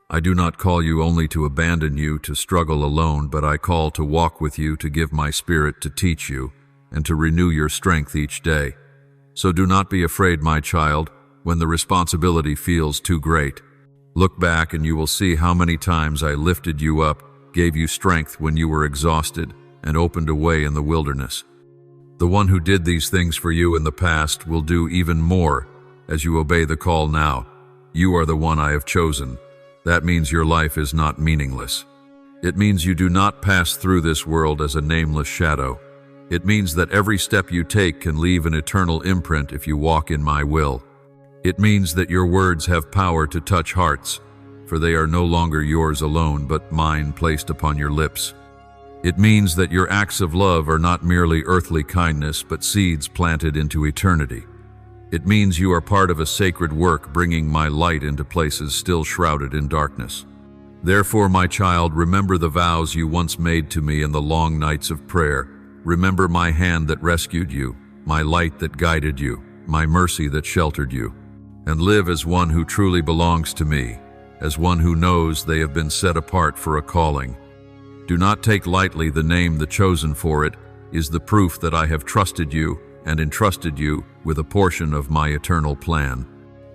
[SPEAKER 1] I do not call you only to abandon you to struggle alone, but I call to walk with you, to give my spirit to teach you, and to renew your strength each day. So do not be afraid, my child, when the responsibility feels too great. Look back and you will see how many times I lifted you up, gave you strength when you were exhausted, and opened a way in the wilderness. The one who did these things for you in the past will do even more as you obey the call now. You are the one I have chosen. That means your life is not meaningless. It means you do not pass through this world as a nameless shadow. It means that every step you take can leave an eternal imprint if you walk in my will. It means that your words have power to touch hearts, for they are no longer yours alone, but mine placed upon your lips. It means that your acts of love are not merely earthly kindness, but seeds planted into eternity. It means you are part of a sacred work, bringing my light into places still shrouded in darkness. Therefore, my child, remember the vows you once made to me in the long nights of prayer. Remember my hand that rescued you, my light that guided you, my mercy that sheltered you. And live as one who truly belongs to me, as one who knows they have been set apart for a calling. Do not take lightly the name the chosen, for it is the proof that I have trusted you and entrusted you with a portion of my eternal plan.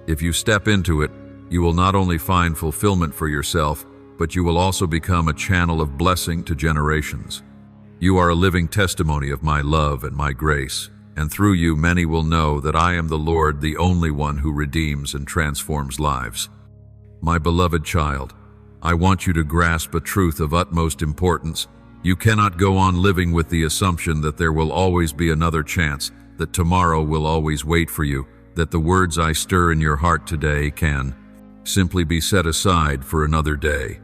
[SPEAKER 1] If you step into it, you will not only find fulfillment for yourself, but you will also become a channel of blessing to generations. You are a living testimony of my love and my grace, and through you many will know that I am the Lord, the only one who redeems and transforms lives. My beloved child, I want you to grasp a truth of utmost importance. You cannot go on living with the assumption that there will always be another chance, that tomorrow will always wait for you, that the words I stir in your heart today can simply be set aside for another day.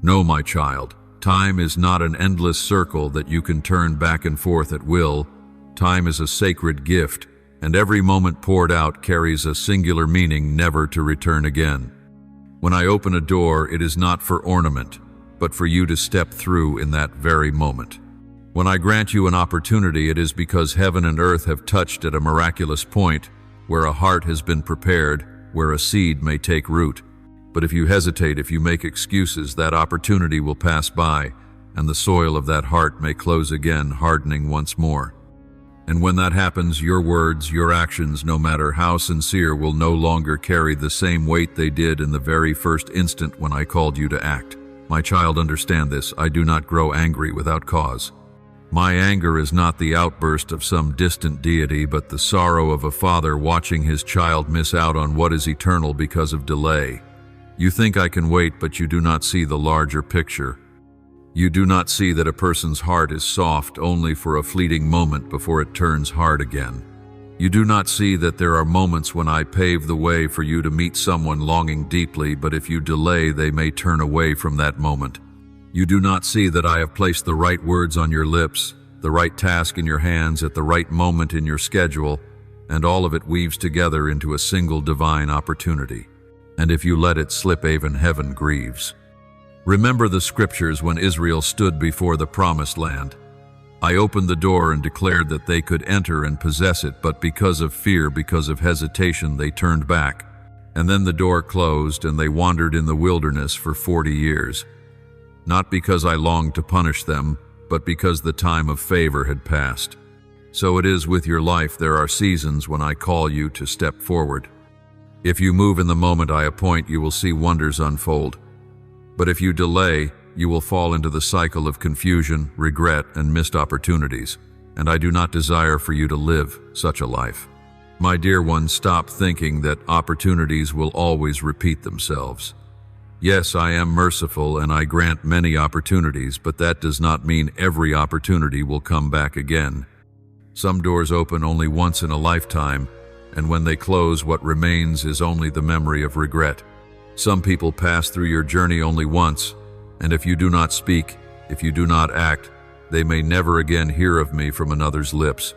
[SPEAKER 1] No, my child, time is not an endless circle that you can turn back and forth at will. Time is a sacred gift, and every moment poured out carries a singular meaning, never to return again. When I open a door, it is not for ornament, but for you to step through in that very moment. When I grant you an opportunity, it is because heaven and earth have touched at a miraculous point, where a heart has been prepared, where a seed may take root. But if you hesitate, if you make excuses, that opportunity will pass by, and the soil of that heart may close again, hardening once more. And when that happens, your words, your actions, no matter how sincere, will no longer carry the same weight they did in the very first instant when I called you to act. My child, understand this: I do not grow angry without cause. My anger is not the outburst of some distant deity, but the sorrow of a father watching his child miss out on what is eternal because of delay. You think I can wait, but you do not see the larger picture. You do not see that a person's heart is soft only for a fleeting moment before it turns hard again. You do not see that there are moments when I pave the way for you to meet someone longing deeply, but if you delay, they may turn away from that moment. You do not see that I have placed the right words on your lips, the right task in your hands at the right moment in your schedule, and all of it weaves together into a single divine opportunity. And if you let it slip, even heaven grieves. Remember the scriptures when Israel stood before the promised land. I opened the door and declared that they could enter and possess it, but because of fear, because of hesitation, they turned back. And then the door closed and they wandered in the wilderness for 40 years. Not because I longed to punish them, but because the time of favor had passed. So it is with your life. There are seasons when I call you to step forward. If you move in the moment I appoint, you will see wonders unfold. But if you delay, you will fall into the cycle of confusion, regret, and missed opportunities, and I do not desire for you to live such a life. My dear one, stop thinking that opportunities will always repeat themselves. Yes, I am merciful and I grant many opportunities, but that does not mean every opportunity will come back again. Some doors open only once in a lifetime, and when they close, what remains is only the memory of regret. Some people pass through your journey only once, and if you do not speak, if you do not act, they may never again hear of me from another's lips.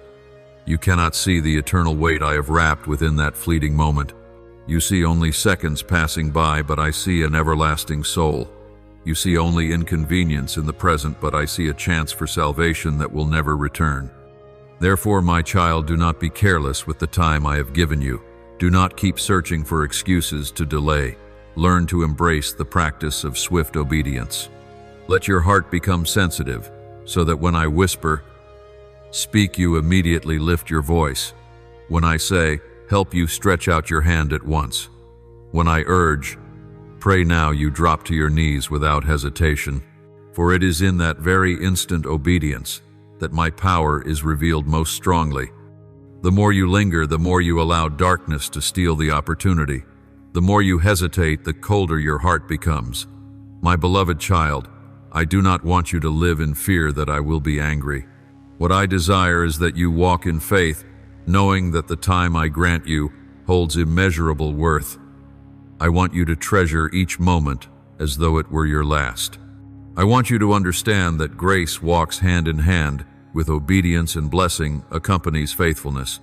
[SPEAKER 1] You cannot see the eternal weight I have wrapped within that fleeting moment. You see only seconds passing by, but I see an everlasting soul. You see only inconvenience in the present, but I see a chance for salvation that will never return. Therefore, my child, do not be careless with the time I have given you. Do not keep searching for excuses to delay. Learn to embrace the practice of swift obedience. Let your heart become sensitive, so that when I whisper, speak, you immediately lift your voice. When I say, help, you stretch out your hand at once. When I urge, pray now, you drop to your knees without hesitation. For it is in that very instant obedience that my power is revealed most strongly. The more you linger, the more you allow darkness to steal the opportunity. The more you hesitate, the colder your heart becomes. My beloved child, I do not want you to live in fear that I will be angry. What I desire is that you walk in faith, knowing that the time I grant you holds immeasurable worth. I want you to treasure each moment as though it were your last. I want you to understand that grace walks hand in hand with obedience, and blessing accompanies faithfulness.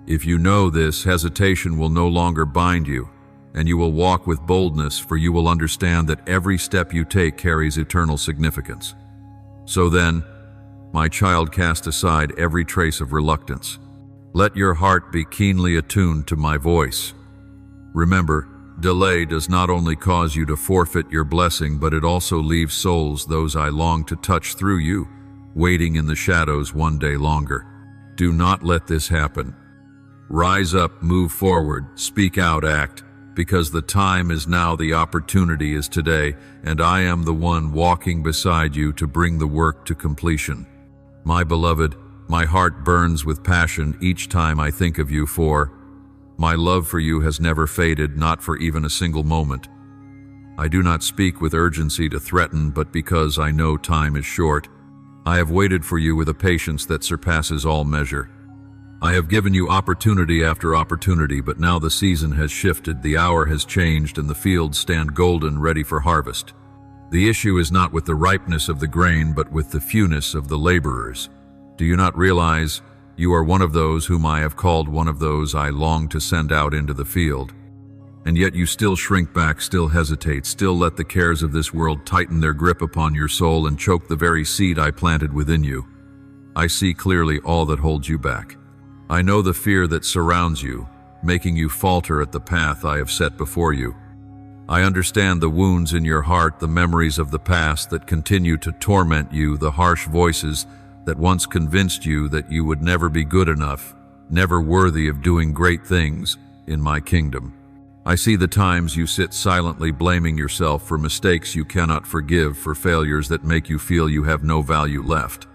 [SPEAKER 1] If you know this, hesitation will no longer bind you, and you will walk with boldness, for you will understand that every step you take carries eternal significance. So then, my child, cast aside every trace of reluctance. Let your heart be keenly attuned to my voice. Remember, delay does not only cause you to forfeit your blessing, but it also leaves souls, those I long to touch through you, waiting in the shadows one day longer. Do not let this happen. Rise up, move forward, speak out, act, because the time is now, the opportunity is today, and I am the one walking beside you to bring the work to completion. My beloved, my heart burns with passion each time I think of you, for my love for you has never faded, not for even a single moment. I do not speak with urgency to threaten, but because I know time is short. I have waited for you with a patience that surpasses all measure. I have given you opportunity after opportunity, but now the season has shifted, the hour has changed, and the fields stand golden, ready for harvest. The issue is not with the ripeness of the grain, but with the fewness of the laborers. Do you not realize you are one of those whom I have called, one of those I long to send out into the field? And yet you still shrink back, still hesitate, still let the cares of this world tighten their grip upon your soul and choke the very seed I planted within you. I see clearly all that holds you back. I know the fear that surrounds you, making you falter at the path I have set before you. I understand the wounds in your heart, the memories of the past that continue to torment you, the harsh voices that once convinced you that you would never be good enough, never worthy of doing great things in my kingdom. I see the times you sit silently blaming yourself for mistakes you cannot forgive, for failures that make you feel you have no value left.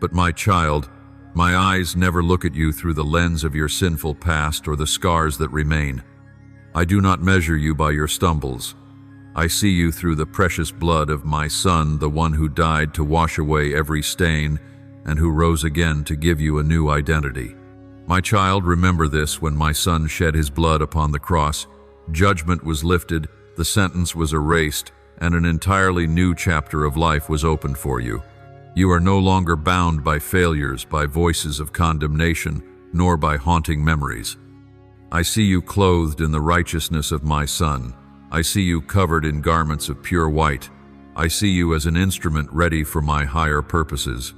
[SPEAKER 1] But my child, my eyes never look at you through the lens of your sinful past or the scars that remain. I do not measure you by your stumbles. I see you through the precious blood of my Son, the one who died to wash away every stain and who rose again to give you a new identity. My child, remember this: when my Son shed his blood upon the cross, judgment was lifted, the sentence was erased, and an entirely new chapter of life was opened for you. You are no longer bound by failures, by voices of condemnation, nor by haunting memories. I see you clothed in the righteousness of my Son. I see you covered in garments of pure white. I see you as an instrument ready for my higher purposes.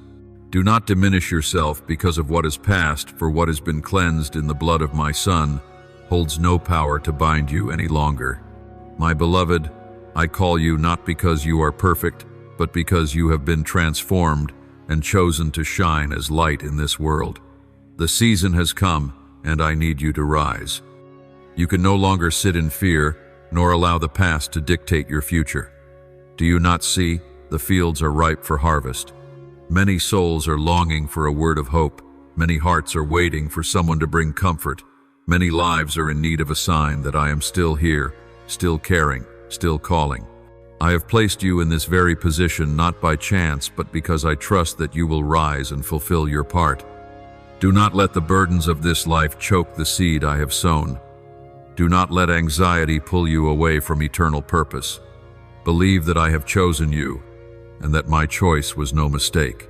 [SPEAKER 1] Do not diminish yourself because of what is past, for what has been cleansed in the blood of my Son holds no power to bind you any longer. My beloved, I call you not because you are perfect, but because you have been transformed and chosen to shine as light in this world. The season has come, and I need you to rise. You can no longer sit in fear, nor allow the past to dictate your future. Do you not see? The fields are ripe for harvest. Many souls are longing for a word of hope. Many hearts are waiting for someone to bring comfort. Many lives are in need of a sign that I am still here, still caring, still calling. I have placed you in this very position not by chance, but because I trust that you will rise and fulfill your part. Do not let the burdens of this life choke the seed I have sown. Do not let anxiety pull you away from eternal purpose. Believe that I have chosen you, and that my choice was no mistake.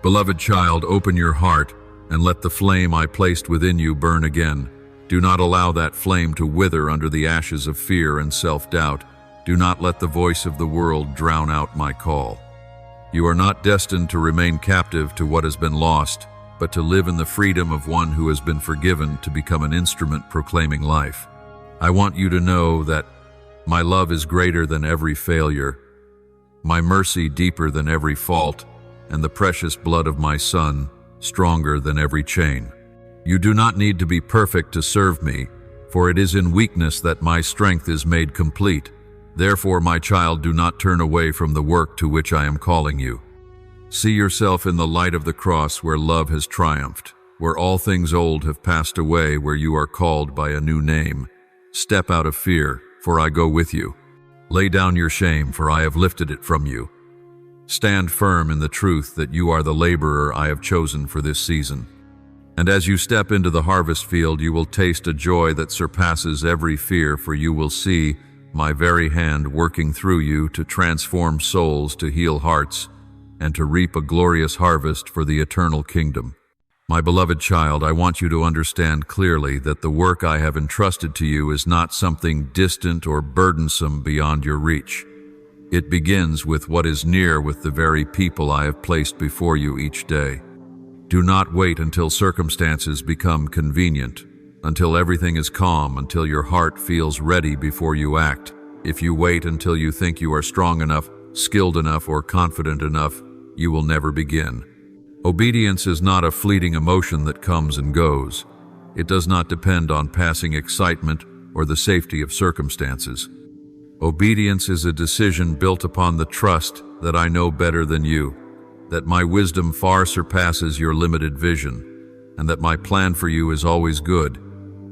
[SPEAKER 1] Beloved child, open your heart and let the flame I placed within you burn again. Do not allow that flame to wither under the ashes of fear and self-doubt. Do not let the voice of the world drown out my call. You are not destined to remain captive to what has been lost, but to live in the freedom of one who has been forgiven, to become an instrument proclaiming life. I want you to know that my love is greater than every failure, my mercy deeper than every fault, and the precious blood of my Son stronger than every chain. You do not need to be perfect to serve me, for it is in weakness that my strength is made complete. Therefore, my child, do not turn away from the work to which I am calling you. See yourself in the light of the cross, where love has triumphed, where all things old have passed away, where you are called by a new name. Step out of fear, for I go with you. Lay down your shame, for I have lifted it from you. Stand firm in the truth that you are the laborer I have chosen for this season. And as you step into the harvest field, you will taste a joy that surpasses every fear, for you will see my very hand working through you to transform souls, to heal hearts, and to reap a glorious harvest for the eternal kingdom. My beloved child, I want you to understand clearly that the work I have entrusted to you is not something distant or burdensome beyond your reach. It begins with what is near, with the very people I have placed before you each day. Do not wait until circumstances become convenient, until everything is calm, until your heart feels ready before you act. If you wait until you think you are strong enough, skilled enough, or confident enough, you will never begin. Obedience is not a fleeting emotion that comes and goes. It does not depend on passing excitement or the safety of circumstances. Obedience is a decision built upon the trust that I know better than you, that my wisdom far surpasses your limited vision, and that my plan for you is always good,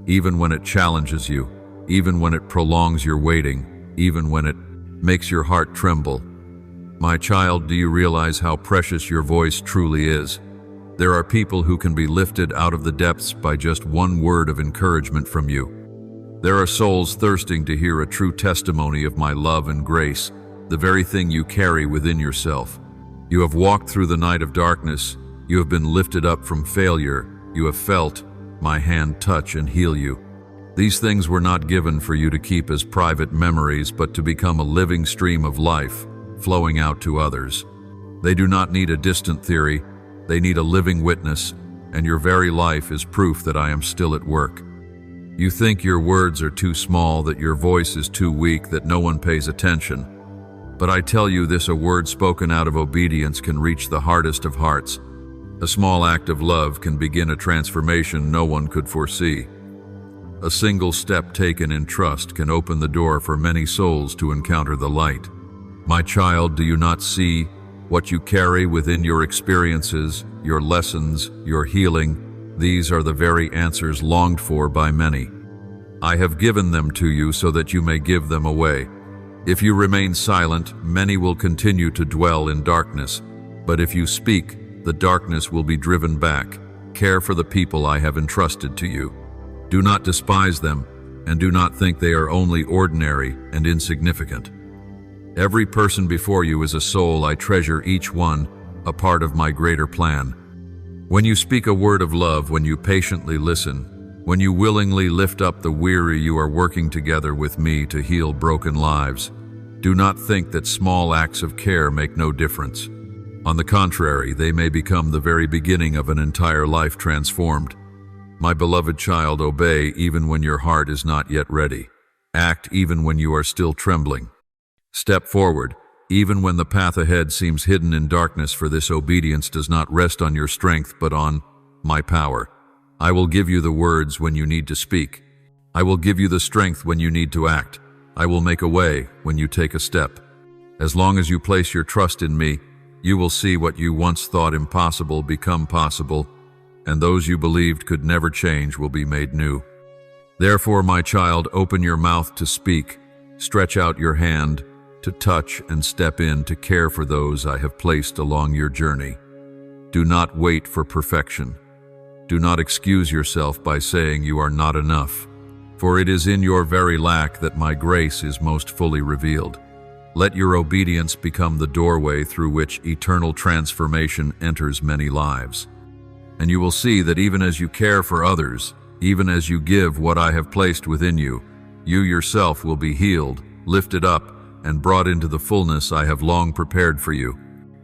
[SPEAKER 1] even when it challenges you, even when it prolongs your waiting, even when it makes your heart tremble. My child, do you realize how precious your voice truly is? There are people who can be lifted out of the depths by just one word of encouragement from you. There are souls thirsting to hear a true testimony of my love and grace, the very thing you carry within yourself. You have walked through the night of darkness. You have been lifted up from failure. You have felt my hand touch and heal you. These things were not given for you to keep as private memories, but to become a living stream of life, flowing out to others. They do not need a distant theory. They need a living witness, and your very life is proof that I am still at work. You think your words are too small, that your voice is too weak, that no one pays attention. But I tell you this, a word spoken out of obedience can reach the hardest of hearts. A small act of love can begin a transformation no one could foresee. A single step taken in trust can open the door for many souls to encounter the light. My child, do you not see what you carry within your experiences, your lessons, your healing? These are the very answers longed for by many. I have given them to you so that you may give them away. If you remain silent, many will continue to dwell in darkness. But if you speak, the darkness will be driven back. Care for the people I have entrusted to you. Do not despise them, and do not think they are only ordinary and insignificant. Every person before you is a soul. I treasure each one, a part of my greater plan. When you speak a word of love, when you patiently listen, when you willingly lift up the weary, you are working together with me to heal broken lives. Do not think that small acts of care make no difference. On the contrary, they may become the very beginning of an entire life transformed. My beloved child, obey even when your heart is not yet ready. Act even when you are still trembling. Step forward, even when the path ahead seems hidden in darkness, for this obedience does not rest on your strength, but on my power. I will give you the words when you need to speak. I will give you the strength when you need to act. I will make a way when you take a step. As long as you place your trust in me, you will see what you once thought impossible become possible, and those you believed could never change will be made new. Therefore, my child, open your mouth to speak, stretch out your hand to touch and step in to care for those I have placed along your journey. Do not wait for perfection. Do not excuse yourself by saying you are not enough, for it is in your very lack that my grace is most fully revealed. Let your obedience become the doorway through which eternal transformation enters many lives. And you will see that even as you care for others, even as you give what I have placed within you, you yourself will be healed, lifted up, and brought into the fullness I have long prepared for you.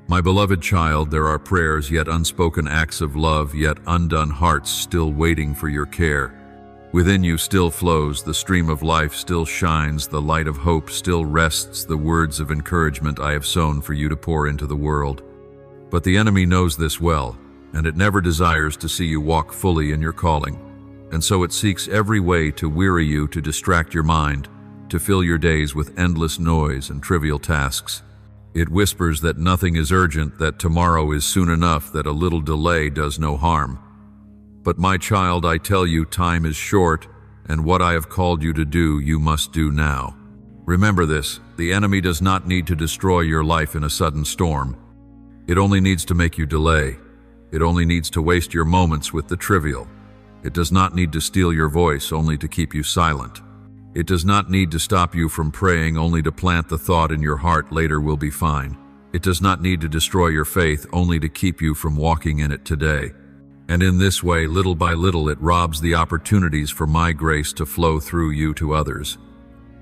[SPEAKER 1] My beloved child, there are prayers, yet unspoken acts of love, yet undone hearts still waiting for your care. Within you still flows, the stream of life still shines, the light of hope still rests, the words of encouragement I have sown for you to pour into the world. But the enemy knows this well, and it never desires to see you walk fully in your calling. And so it seeks every way to weary you, to distract your mind, to fill your days with endless noise and trivial tasks. It whispers that nothing is urgent, that tomorrow is soon enough, that a little delay does no harm. But my child, I tell you, time is short, and what I have called you to do, you must do now. Remember this, the enemy does not need to destroy your life in a sudden storm. It only needs to make you delay. It only needs to waste your moments with the trivial. It does not need to steal your voice only to keep you silent. It does not need to stop you from praying only to plant the thought in your heart, later will be fine. It does not need to destroy your faith only to keep you from walking in it today. And in this way, little by little, it robs the opportunities for my grace to flow through you to others.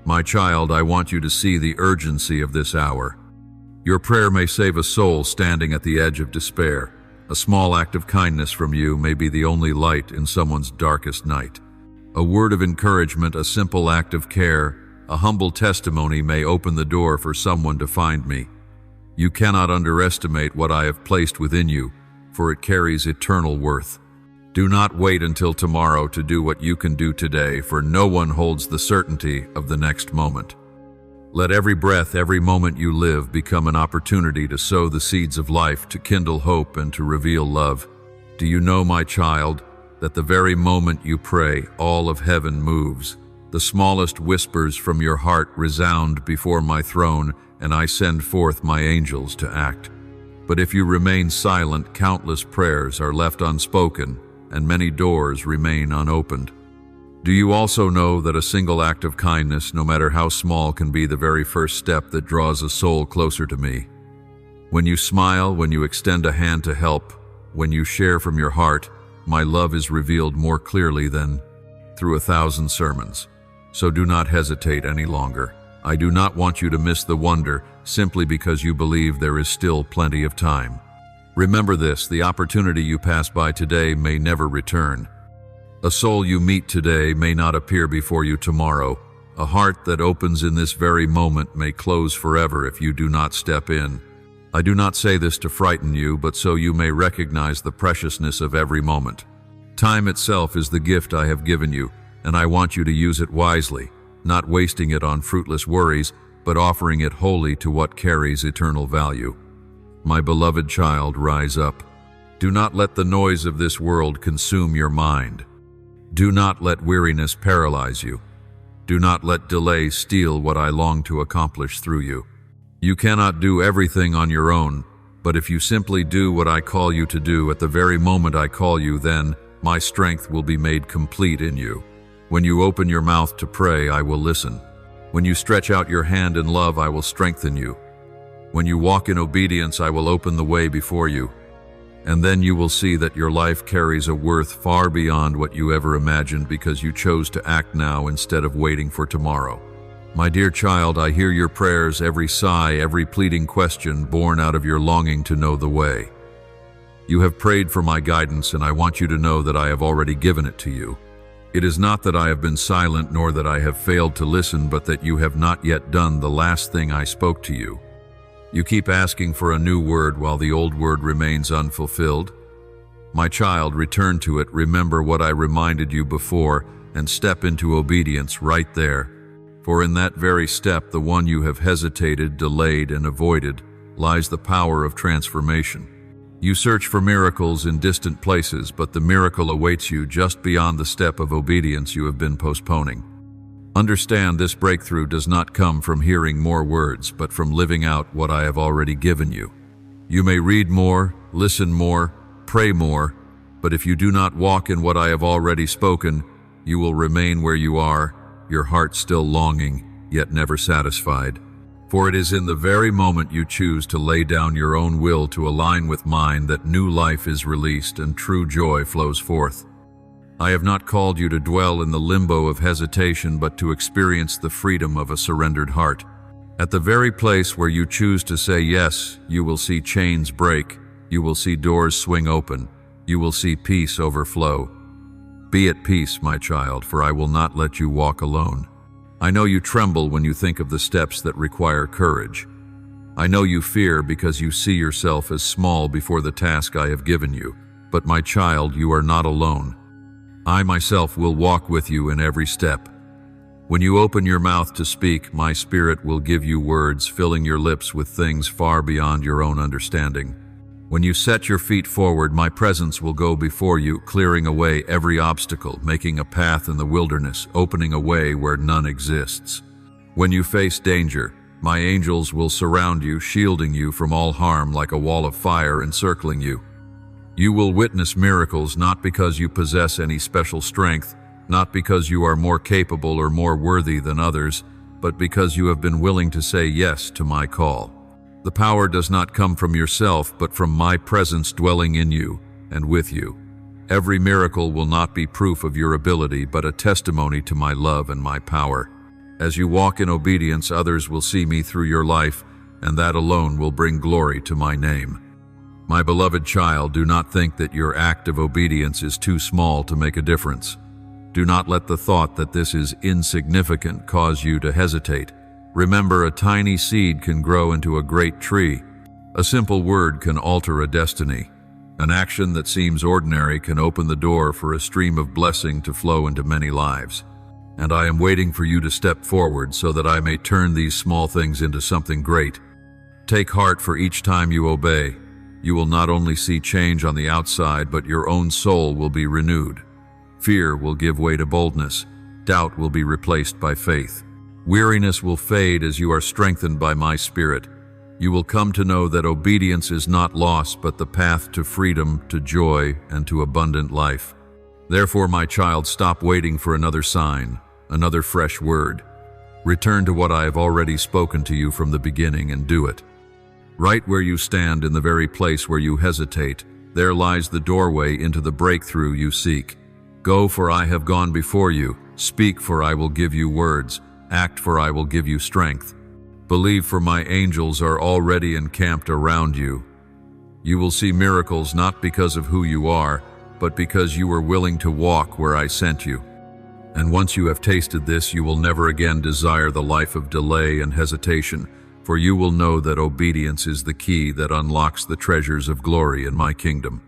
[SPEAKER 1] My child, I want you to see the urgency of this hour. Your prayer may save a soul standing at the edge of despair. A small act of kindness from you may be the only light in someone's darkest night. A word of encouragement, a simple act of care, a humble testimony may open the door for someone to find me. You cannot underestimate what I have placed within you, for it carries eternal worth. Do not wait until tomorrow to do what you can do today, for no one holds the certainty of the next moment. Let every breath, every moment you live become an opportunity to sow the seeds of life, to kindle hope and to reveal love. Do you know, my child, that the very moment you pray, all of heaven moves? The smallest whispers from your heart resound before my throne, and I send forth my angels to act. But if you remain silent, countless prayers are left unspoken, and many doors remain unopened. Do you also know that a single act of kindness, no matter how small, can be the very first step that draws a soul closer to me? When you smile, when you extend a hand to help, when you share from your heart, my love is revealed more clearly than through 1,000 sermons. So do not hesitate any longer. I do not want you to miss the wonder simply because you believe there is still plenty of time. Remember this, the opportunity you pass by today may never return. A soul you meet today may not appear before you tomorrow. A heart that opens in this very moment may close forever if you do not step in. I do not say this to frighten you, but so you may recognize the preciousness of every moment. Time itself is the gift I have given you, and I want you to use it wisely, not wasting it on fruitless worries, but offering it wholly to what carries eternal value. My beloved child, rise up. Do not let the noise of this world consume your mind. Do not let weariness paralyze you. Do not let delay steal what I long to accomplish through you. You cannot do everything on your own, but if you simply do what I call you to do at the very moment I call you, then my strength will be made complete in you. When you open your mouth to pray, I will listen. When you stretch out your hand in love, I will strengthen you. When you walk in obedience, I will open the way before you. And then you will see that your life carries a worth far beyond what you ever imagined, because you chose to act now instead of waiting for tomorrow. My dear child, I hear your prayers, every sigh, every pleading question born out of your longing to know the way. You have prayed for my guidance, and I want you to know that I have already given it to you. It is not that I have been silent, nor that I have failed to listen, but that you have not yet done the last thing I spoke to you. You keep asking for a new word while the old word remains unfulfilled. My child, return to it, remember what I reminded you before, and step into obedience right there. For in that very step, the one you have hesitated, delayed, and avoided, lies the power of transformation. You search for miracles in distant places, but the miracle awaits you just beyond the step of obedience you have been postponing. Understand, this breakthrough does not come from hearing more words, but from living out what I have already given you. You may read more, listen more, pray more, but if you do not walk in what I have already spoken, you will remain where you are, your heart still longing, yet never satisfied. For it is in the very moment you choose to lay down your own will to align with mine that new life is released and true joy flows forth. I have not called you to dwell in the limbo of hesitation, but to experience the freedom of a surrendered heart. At the very place where you choose to say yes, you will see chains break, you will see doors swing open, you will see peace overflow. Be at peace, my child, for I will not let you walk alone. I know you tremble when you think of the steps that require courage. I know you fear because you see yourself as small before the task I have given you. But my child, you are not alone. I myself will walk with you in every step. When you open your mouth to speak, my spirit will give you words, filling your lips with things far beyond your own understanding. When you set your feet forward, my presence will go before you, clearing away every obstacle, making a path in the wilderness, opening a way where none exists. When you face danger, my angels will surround you, shielding you from all harm like a wall of fire encircling you. You will witness miracles not because you possess any special strength, not because you are more capable or more worthy than others, but because you have been willing to say yes to my call. The power does not come from yourself, but from my presence dwelling in you and with you. Every miracle will not be proof of your ability, but a testimony to my love and my power. As you walk in obedience, others will see me through your life, and that alone will bring glory to my name. My beloved child, do not think that your act of obedience is too small to make a difference. Do not let the thought that this is insignificant cause you to hesitate. Remember, a tiny seed can grow into a great tree. A simple word can alter a destiny. An action that seems ordinary can open the door for a stream of blessing to flow into many lives. And I am waiting for you to step forward so that I may turn these small things into something great. Take heart, for each time you obey, you will not only see change on the outside, but your own soul will be renewed. Fear will give way to boldness. Doubt will be replaced by faith. Weariness will fade as you are strengthened by my spirit. You will come to know that obedience is not loss, but the path to freedom, to joy, and to abundant life. Therefore, my child, stop waiting for another sign, another fresh word. Return to what I have already spoken to you from the beginning and do it. Right where you stand, in the very place where you hesitate, there lies the doorway into the breakthrough you seek. Go, for I have gone before you. Speak, for I will give you words. Act, for I will give you strength. Believe, for my angels are already encamped around you. You will see miracles not because of who you are, but because you were willing to walk where I sent you. And once you have tasted this, you will never again desire the life of delay and hesitation, for you will know that obedience is the key that unlocks the treasures of glory in my kingdom.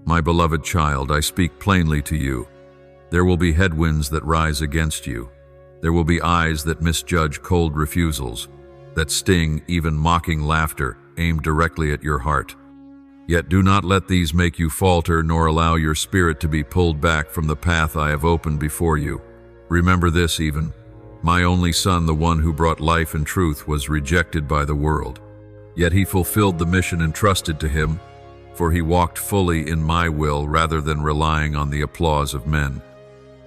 [SPEAKER 1] My beloved child, I speak plainly to you. There will be headwinds that rise against you. There will be eyes that misjudge cold refusals, that sting even mocking laughter aimed directly at your heart. Yet do not let these make you falter, nor allow your spirit to be pulled back from the path I have opened before you. Remember this even: my only son, the one who brought life and truth, was rejected by the world. Yet he fulfilled the mission entrusted to him, for he walked fully in my will rather than relying on the applause of men.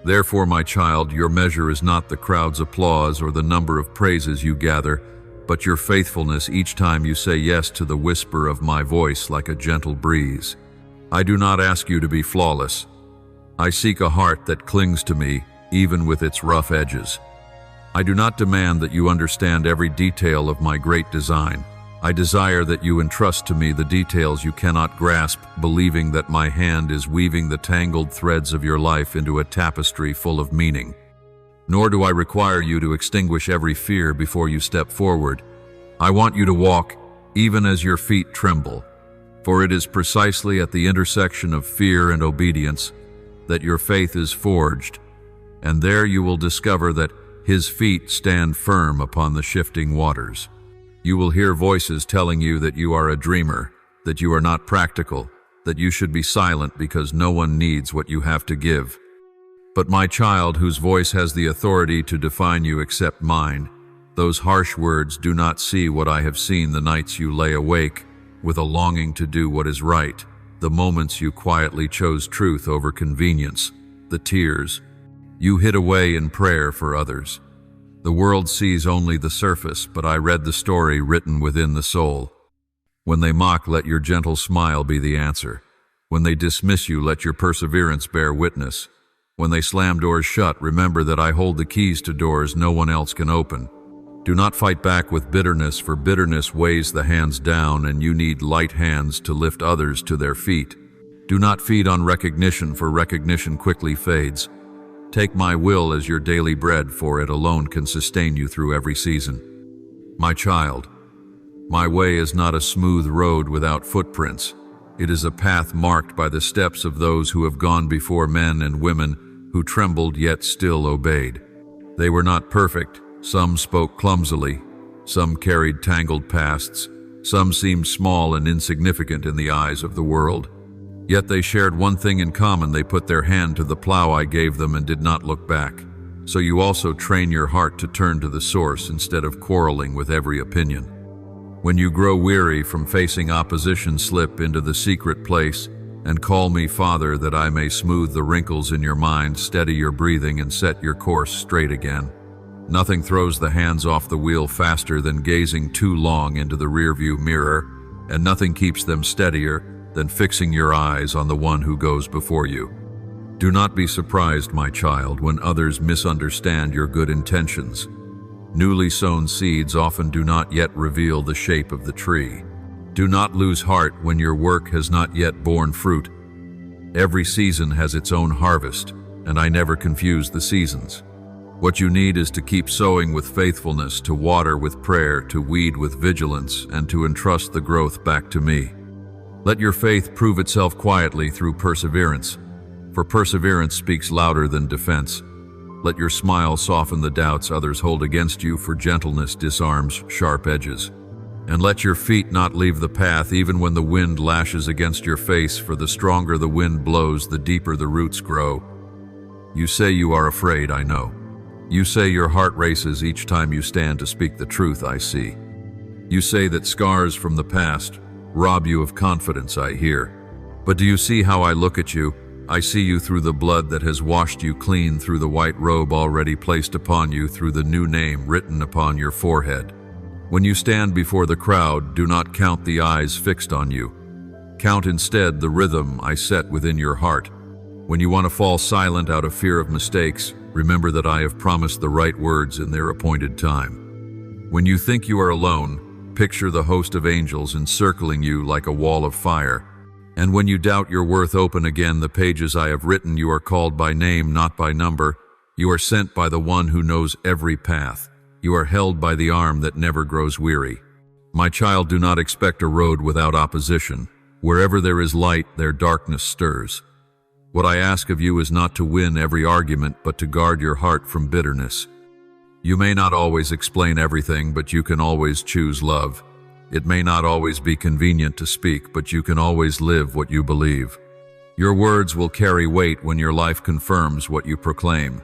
[SPEAKER 1] Therefore, my child, your measure is not the crowd's applause or the number of praises you gather, but your faithfulness each time you say yes to the whisper of my voice like a gentle breeze. I do not ask you to be flawless. I seek a heart that clings to me, even with its rough edges. I do not demand that you understand every detail of my great design. I desire that you entrust to me the details you cannot grasp, believing that my hand is weaving the tangled threads of your life into a tapestry full of meaning. Nor do I require you to extinguish every fear before you step forward. I want you to walk, even as your feet tremble, for it is precisely at the intersection of fear and obedience that your faith is forged, and there you will discover that His feet stand firm upon the shifting waters. You will hear voices telling you that you are a dreamer, that you are not practical, that you should be silent because no one needs what you have to give. But my child, whose voice has the authority to define you except mine, those harsh words do not see what I have seen the nights you lay awake, with a longing to do what is right, the moments you quietly chose truth over convenience, the tears you hid away in prayer for others. The world sees only the surface, but I read the story written within the soul. When they mock, let your gentle smile be the answer. When they dismiss you, let your perseverance bear witness. When they slam doors shut, remember that I hold the keys to doors no one else can open. Do not fight back with bitterness, for bitterness weighs the hands down, and you need light hands to lift others to their feet. Do not feed on recognition, for recognition quickly fades. Take my will as your daily bread, for it alone can sustain you through every season. My child, my way is not a smooth road without footprints. It is a path marked by the steps of those who have gone before, men and women who trembled yet still obeyed. They were not perfect. Some spoke clumsily, some carried tangled pasts, some seemed small and insignificant in the eyes of the world. Yet they shared one thing in common: they put their hand to the plow I gave them and did not look back. So you also train your heart to turn to the source instead of quarreling with every opinion. When you grow weary from facing opposition, slip into the secret place and call me Father, that I may smooth the wrinkles in your mind, steady your breathing, and set your course straight again. Nothing throws the hands off the wheel faster than gazing too long into the rearview mirror, and nothing keeps them steadier than fixing your eyes on the one who goes before you. Do not be surprised, my child, when others misunderstand your good intentions. Newly sown seeds often do not yet reveal the shape of the tree. Do not lose heart when your work has not yet borne fruit. Every season has its own harvest, and I never confuse the seasons. What you need is to keep sowing with faithfulness, to water with prayer, to weed with vigilance, and to entrust the growth back to me. Let your faith prove itself quietly through perseverance, for perseverance speaks louder than defense. Let your smile soften the doubts others hold against you, for gentleness disarms sharp edges. And let your feet not leave the path even when the wind lashes against your face, for the stronger the wind blows, the deeper the roots grow. You say you are afraid, I know. You say your heart races each time you stand to speak the truth, I see. You say that scars from the past rob you of confidence, I hear. But do you see how I look at you? I see you through the blood that has washed you clean, through the white robe already placed upon you, through the new name written upon your forehead. When you stand before the crowd, do not count the eyes fixed on you. Count instead the rhythm I set within your heart. When you want to fall silent out of fear of mistakes, remember that I have promised the right words in their appointed time. When you think you are alone, picture the host of angels encircling you like a wall of fire. And when you doubt your worth, open again the pages I have written. You are called by name, not by number. You are sent by the one who knows every path. You are held by the arm that never grows weary. My child, do not expect a road without opposition. Wherever there is light, there darkness stirs. What I ask of you is not to win every argument, but to guard your heart from bitterness. You may not always explain everything, but you can always choose love. It may not always be convenient to speak, but you can always live what you believe. Your words will carry weight when your life confirms what you proclaim.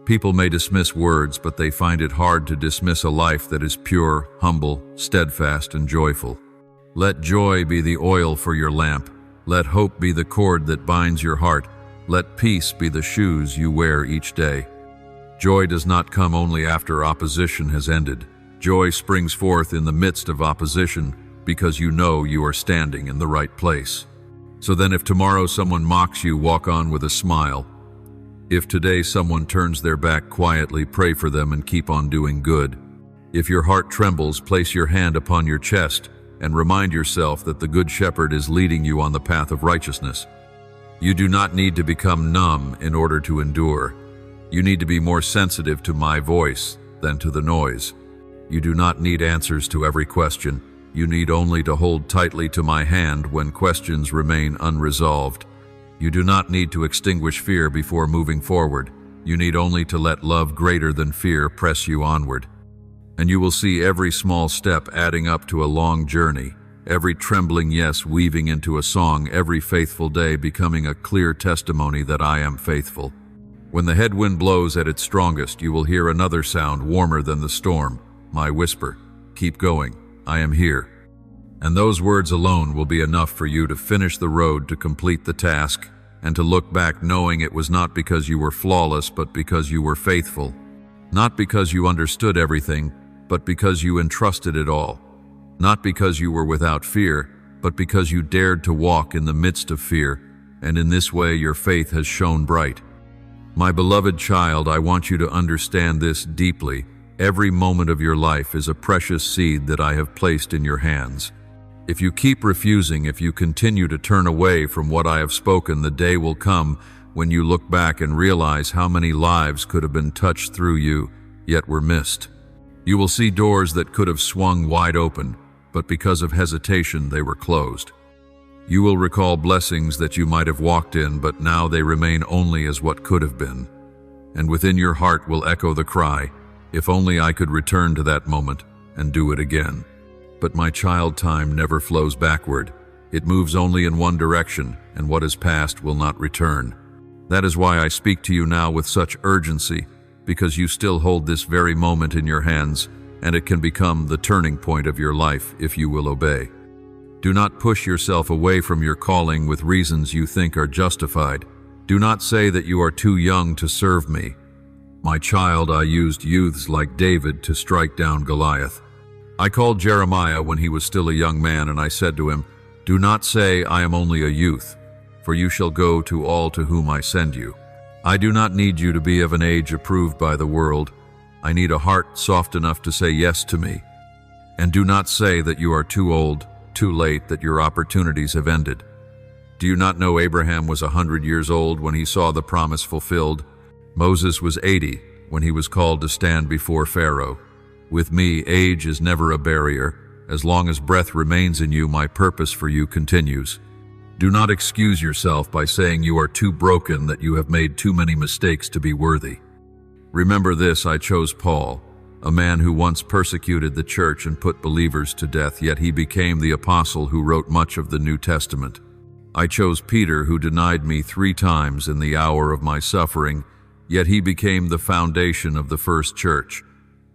[SPEAKER 1] People may dismiss words, but they find it hard to dismiss a life that is pure, humble, steadfast, and joyful. Let joy be the oil for your lamp. Let hope be the cord that binds your heart. Let peace be the shoes you wear each day. Joy does not come only after opposition has ended. Joy springs forth in the midst of opposition, because you know you are standing in the right place. So then, if tomorrow someone mocks you, walk on with a smile. If today someone turns their back, quietly pray for them and keep on doing good. If your heart trembles, place your hand upon your chest and remind yourself that the Good Shepherd is leading you on the path of righteousness. You do not need to become numb in order to endure. You need to be more sensitive to my voice than to the noise. You do not need answers to every question. You need only to hold tightly to my hand when questions remain unresolved. You do not need to extinguish fear before moving forward. You need only to let love greater than fear press you onward. And you will see every small step adding up to a long journey, every trembling yes weaving into a song, every faithful day becoming a clear testimony that I am faithful. When the headwind blows at its strongest, you will hear another sound warmer than the storm, my whisper, keep going, I am here. And those words alone will be enough for you to finish the road, to complete the task, and to look back knowing it was not because you were flawless, but because you were faithful. Not because you understood everything, but because you entrusted it all. Not because you were without fear, but because you dared to walk in the midst of fear, and in this way your faith has shone bright. My beloved child, I want you to understand this deeply. Every moment of your life is a precious seed that I have placed in your hands. If you keep refusing, if you continue to turn away from what I have spoken, the day will come when you look back and realize how many lives could have been touched through you, yet were missed. You will see doors that could have swung wide open, but because of hesitation they were closed. You will recall blessings that you might have walked in, but now they remain only as what could have been. And within your heart will echo the cry, if only I could return to that moment and do it again. But my child, time never flows backward. It moves only in one direction, and what is past will not return. That is why I speak to you now with such urgency, because you still hold this very moment in your hands, and it can become the turning point of your life if you will obey. Do not push yourself away from your calling with reasons you think are justified. Do not say that you are too young to serve me. My child, I used youths like David to strike down Goliath. I called Jeremiah when he was still a young man, and I said to him, do not say, I am only a youth, for you shall go to all to whom I send you. I do not need you to be of an age approved by the world. I need a heart soft enough to say yes to me. And do not say that you are too old, too late, that your opportunities have ended. Do you not know Abraham was 100 years old when he saw the promise fulfilled? Moses was 80 when he was called to stand before Pharaoh. With me, age is never a barrier. As long as breath remains in you, my purpose for you continues. Do not excuse yourself by saying you are too broken, that you have made too many mistakes to be worthy. Remember this, I chose Paul, a man who once persecuted the church and put believers to death, yet he became the apostle who wrote much of the New Testament. I chose Peter, who denied me 3 times in the hour of my suffering, yet he became the foundation of the first church.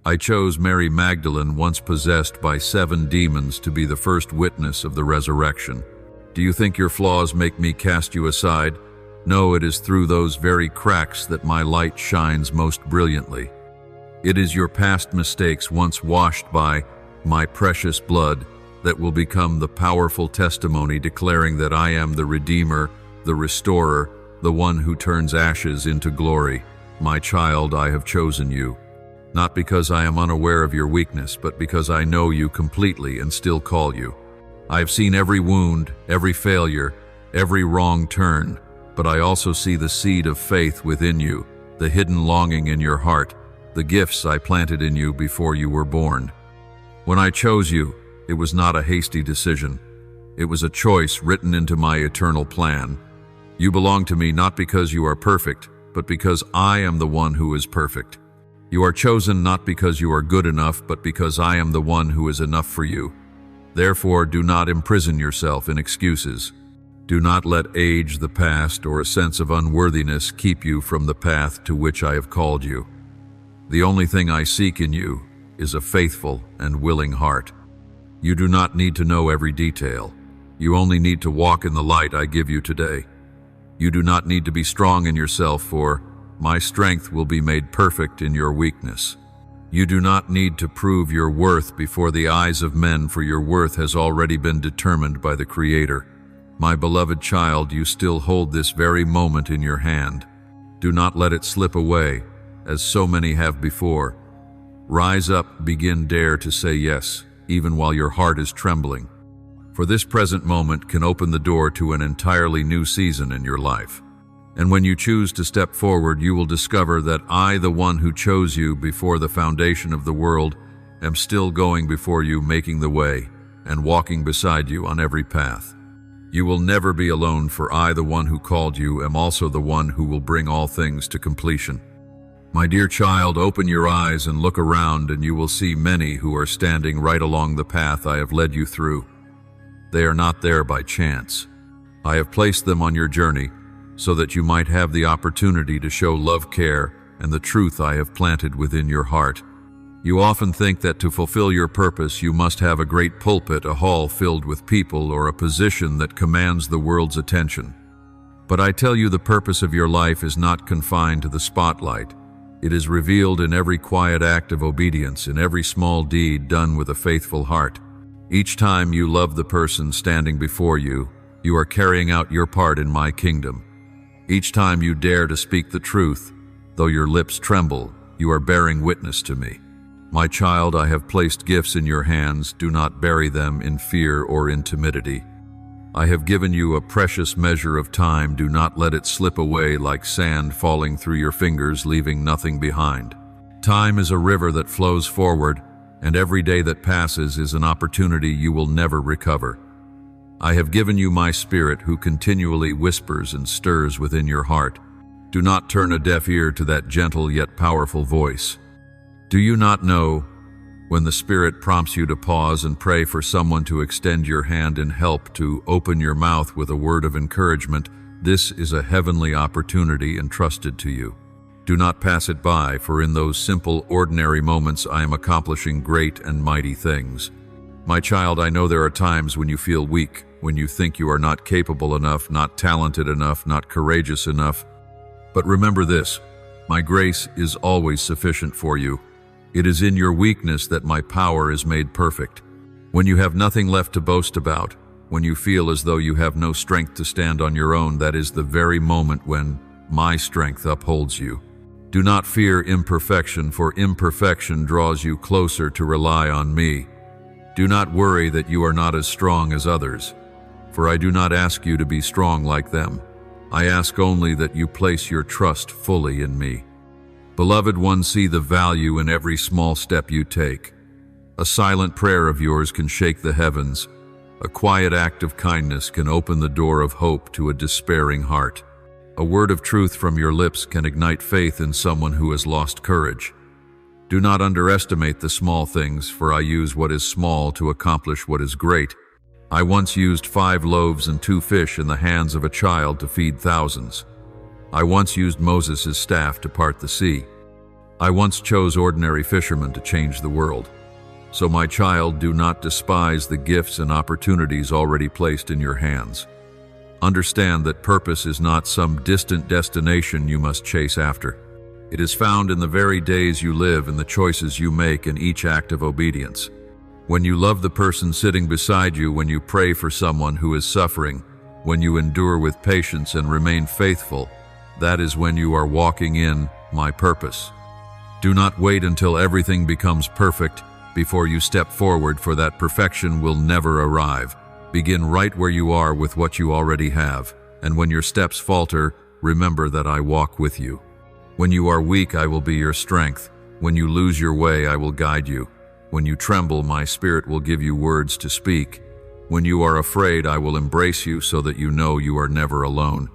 [SPEAKER 1] I chose Mary Magdalene, once possessed by 7 demons, to be the first witness of the resurrection. Do you think your flaws make me cast you aside? No, it is through those very cracks that my light shines most brilliantly. It is your past mistakes, once washed by my precious blood, that will become the powerful testimony declaring that I am the Redeemer, the Restorer, the one who turns ashes into glory. My child, I have chosen you. Not because I am unaware of your weakness, but because I know you completely and still call you. I have seen every wound, every failure, every wrong turn, but I also see the seed of faith within you, the hidden longing in your heart, the gifts I planted in you before you were born. When I chose you, it was not a hasty decision. It was a choice written into my eternal plan. You belong to me not because you are perfect, but because I am the one who is perfect. You are chosen not because you are good enough, but because I am the one who is enough for you. Therefore, do not imprison yourself in excuses. Do not let age, the past, or a sense of unworthiness keep you from the path to which I have called you. The only thing I seek in you is a faithful and willing heart. You do not need to know every detail. You only need to walk in the light I give you today. You do not need to be strong in yourself, for my strength will be made perfect in your weakness. You do not need to prove your worth before the eyes of men, for your worth has already been determined by the Creator. My beloved child, you still hold this very moment in your hand. Do not let it slip away, as so many have before. Rise up, dare to say yes, even while your heart is trembling. For this present moment can open the door to an entirely new season in your life. And when you choose to step forward, you will discover that I, the one who chose you before the foundation of the world, am still going before you, making the way, and walking beside you on every path. You will never be alone, for I, the one who called you, am also the one who will bring all things to completion. My dear child, open your eyes and look around, and you will see many who are standing right along the path I have led you through. They are not there by chance. I have placed them on your journey so that you might have the opportunity to show love, care, and the truth I have planted within your heart. You often think that to fulfill your purpose you must have a great pulpit, a hall filled with people, or a position that commands the world's attention. But I tell you, the purpose of your life is not confined to the spotlight. It is revealed in every quiet act of obedience, in every small deed done with a faithful heart. Each time you love the person standing before you, you are carrying out your part in my kingdom. Each time you dare to speak the truth, though your lips tremble, you are bearing witness to me. My child, I have placed gifts in your hands. Do not bury them in fear or in timidity. I have given you a precious measure of time. Do not let it slip away like sand falling through your fingers, leaving nothing behind. Time is a river that flows forward, and every day that passes is an opportunity you will never recover. I have given you my Spirit, who continually whispers and stirs within your heart. Do not turn a deaf ear to that gentle yet powerful voice. Do you not know, when the Spirit prompts you to pause and pray for someone, to extend your hand in help, to open your mouth with a word of encouragement, this is a heavenly opportunity entrusted to you. Do not pass it by, for in those simple, ordinary moments I am accomplishing great and mighty things. My child, I know there are times when you feel weak, when you think you are not capable enough, not talented enough, not courageous enough. But remember this, my grace is always sufficient for you. It is in your weakness that my power is made perfect. When you have nothing left to boast about, when you feel as though you have no strength to stand on your own, that is the very moment when my strength upholds you. Do not fear imperfection, for imperfection draws you closer to rely on me. Do not worry that you are not as strong as others, for I do not ask you to be strong like them. I ask only that you place your trust fully in me. Beloved one, see the value in every small step you take. A silent prayer of yours can shake the heavens. A quiet act of kindness can open the door of hope to a despairing heart. A word of truth from your lips can ignite faith in someone who has lost courage. Do not underestimate the small things, for I use what is small to accomplish what is great. I once used 5 loaves and 2 fish in the hands of a child to feed thousands. I once used Moses' staff to part the sea. I once chose ordinary fishermen to change the world. So my child, do not despise the gifts and opportunities already placed in your hands. Understand that purpose is not some distant destination you must chase after. It is found in the very days you live and the choices you make in each act of obedience. When you love the person sitting beside you, when you pray for someone who is suffering, when you endure with patience and remain faithful, that is when you are walking in my purpose. Do not wait until everything becomes perfect before you step forward, for that perfection will never arrive. Begin right where you are with what you already have, and when your steps falter, remember that I walk with you. When you are weak, I will be your strength. When you lose your way, I will guide you. When you tremble, my Spirit will give you words to speak. When you are afraid, I will embrace you so that you know you are never alone.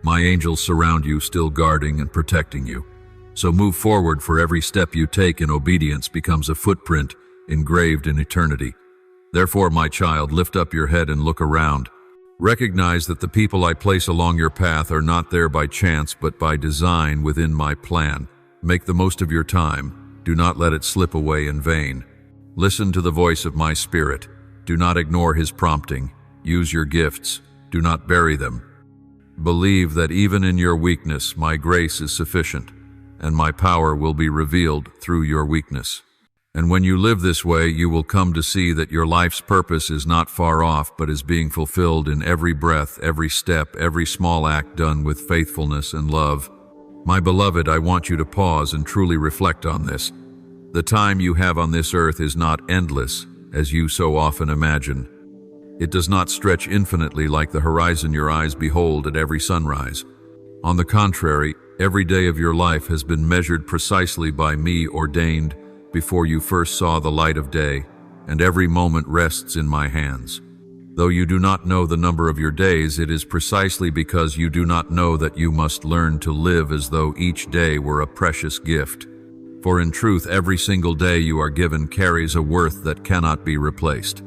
[SPEAKER 1] My angels surround you, still guarding and protecting you. So move forward, for every step you take in obedience becomes a footprint engraved in eternity. Therefore, my child, lift up your head and look around. Recognize that the people I place along your path are not there by chance, but by design within my plan. Make the most of your time. Do not let it slip away in vain. Listen to the voice of my Spirit. Do not ignore his prompting. Use your gifts. Do not bury them. Believe that even in your weakness, my grace is sufficient, and my power will be revealed through your weakness. And when you live this way, you will come to see that your life's purpose is not far off, but is being fulfilled in every breath, every step, every small act done with faithfulness and love. My beloved, I want you to pause and truly reflect on this. The time you have on this earth is not endless, as you so often imagine. It does not stretch infinitely like the horizon your eyes behold at every sunrise. On the contrary, every day of your life has been measured precisely by me, ordained before you first saw the light of day, and every moment rests in my hands. Though you do not know the number of your days, it is precisely because you do not know that you must learn to live as though each day were a precious gift. For in truth, every single day you are given carries a worth that cannot be replaced.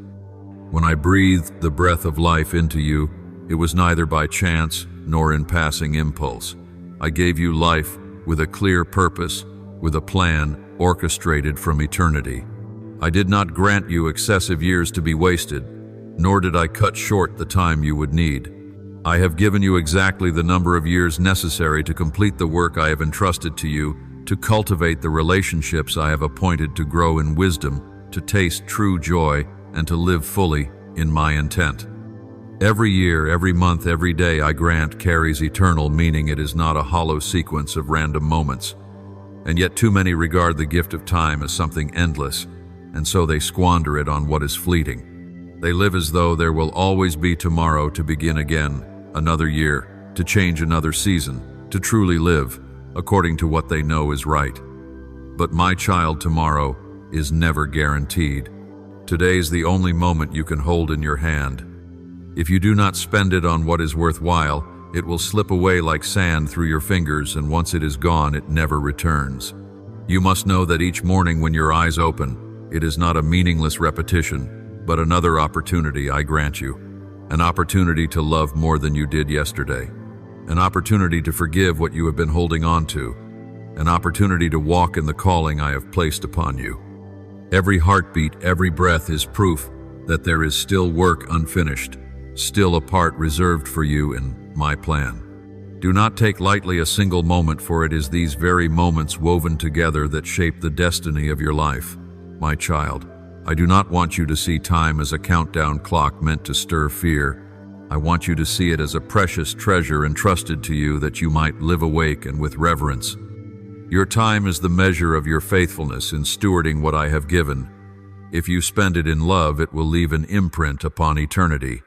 [SPEAKER 1] When I breathed the breath of life into you, it was neither by chance nor in passing impulse. I gave you life with a clear purpose, with a plan orchestrated from eternity. I did not grant you excessive years to be wasted, nor did I cut short the time you would need. I have given you exactly the number of years necessary to complete the work I have entrusted to you, to cultivate the relationships I have appointed, to grow in wisdom, to taste true joy, and to live fully in my intent. Every year, every month, every day I grant carries eternal meaning. It is not a hollow sequence of random moments. And yet too many regard the gift of time as something endless, and so they squander it on what is fleeting. They live as though there will always be tomorrow, to begin again, another year, to change another season, to truly live according to what they know is right. But my child, tomorrow is never guaranteed. Today is the only moment you can hold in your hand. If you do not spend it on what is worthwhile, it will slip away like sand through your fingers, and once it is gone, it never returns. You must know that each morning when your eyes open, it is not a meaningless repetition, but another opportunity I grant you. An opportunity to love more than you did yesterday. An opportunity to forgive what you have been holding on to. An opportunity to walk in the calling I have placed upon you. Every heartbeat, every breath is proof that there is still work unfinished, still a part reserved for you in my plan. Do not take lightly a single moment, for it is these very moments woven together that shape the destiny of your life. My child, I do not want you to see time as a countdown clock meant to stir fear. I want you to see it as a precious treasure entrusted to you that you might live awake and with reverence. Your time is the measure of your faithfulness in stewarding what I have given. If you spend it in love, it will leave an imprint upon eternity.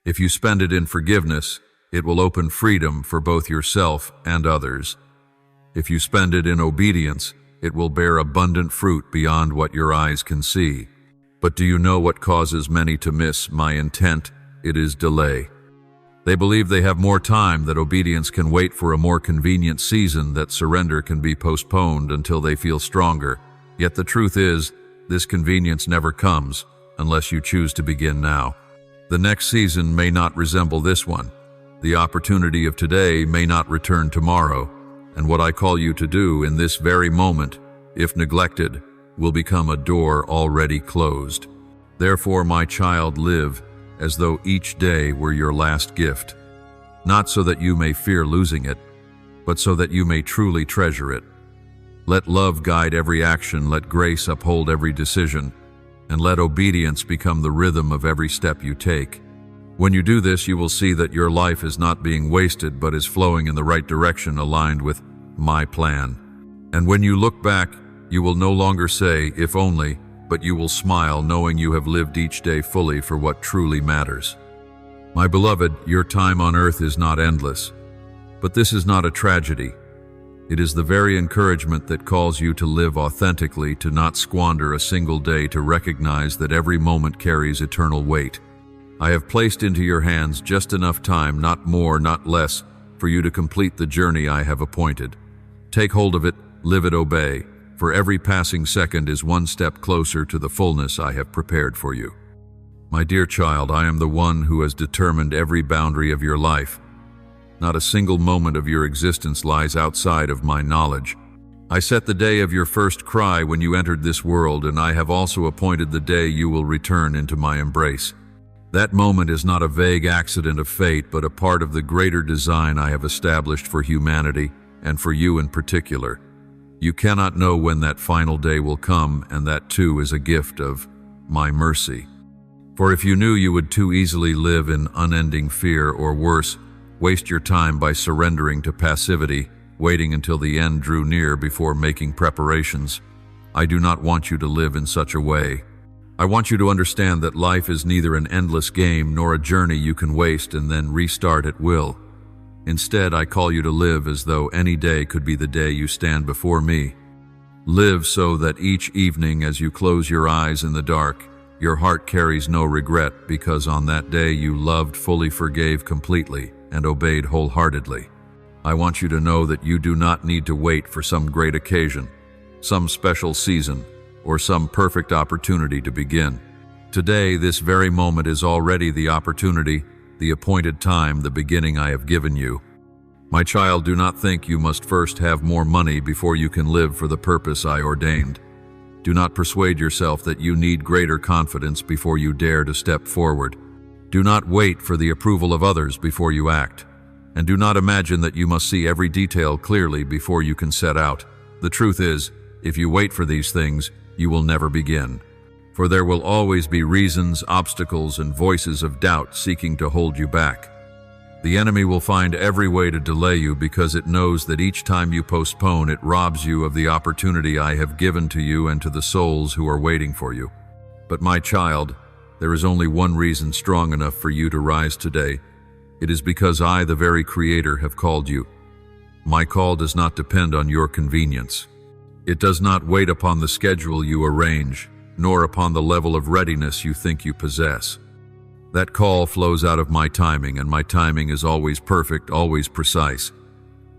[SPEAKER 1] If you spend it in forgiveness, it will open freedom for both yourself and others. If you spend it in obedience, it will bear abundant fruit beyond what your eyes can see. But do you know what causes many to miss my intent? It is delay. They believe they have more time, that obedience can wait for a more convenient season, that surrender can be postponed until they feel stronger. Yet the truth is, this convenience never comes unless you choose to begin now. The next season may not resemble this one. The opportunity of today may not return tomorrow, and what I call you to do in this very moment, if neglected, will become a door already closed. Therefore, my child, live as though each day were your last gift, not so that you may fear losing it, but so that you may truly treasure it. Let love guide every action, let grace uphold every decision, and let obedience become the rhythm of every step you take. When you do this, you will see that your life is not being wasted, but is flowing in the right direction, aligned with my plan. And when you look back, you will no longer say, if only, but you will smile, knowing you have lived each day fully for what truly matters. My beloved, your time on earth is not endless, but this is not a tragedy. It is the very encouragement that calls you to live authentically, to not squander a single day, to recognize that every moment carries eternal weight. I have placed into your hands just enough time, not more, not less, for you to complete the journey I have appointed. Take hold of it, live it, obey, for every passing second is one step closer to the fullness I have prepared for you. My dear child, I am the one who has determined every boundary of your life. Not a single moment of your existence lies outside of my knowledge. I set the day of your first cry when you entered this world, and I have also appointed the day you will return into my embrace. That moment is not a vague accident of fate, but a part of the greater design I have established for humanity, and for you in particular. You cannot know when that final day will come, and that too is a gift of my mercy. For if you knew, you would too easily live in unending fear, or worse, waste your time by surrendering to passivity, waiting until the end drew near before making preparations. I do not want you to live in such a way. I want you to understand that life is neither an endless game nor a journey you can waste and then restart at will. Instead, I call you to live as though any day could be the day you stand before me. Live so that each evening as you close your eyes in the dark, Your heart carries no regret because on that day you loved, fully forgave completely, and obeyed wholeheartedly. I want you to know that you do not need to wait for some great occasion, some special season, or some perfect opportunity to begin. Today, this very moment is already the opportunity, the appointed time, the beginning I have given you. My child, do not think you must first have more money before you can live for the purpose I ordained. Do not persuade yourself that you need greater confidence before you dare to step forward. Do not wait for the approval of others before you act. And do not imagine that you must see every detail clearly before you can set out. The truth is, if you wait for these things, you will never begin. For there will always be reasons, obstacles, and voices of doubt seeking to hold you back. The enemy will find every way to delay you because it knows that each time you postpone, it robs you of the opportunity I have given to you and to the souls who are waiting for you. But my child, there is only one reason strong enough for you to rise today. It is because I, the very Creator, have called you. My call does not depend on your convenience. It does not wait upon the schedule you arrange, nor upon the level of readiness you think you possess. That call flows out of my timing, and my timing is always perfect, always precise.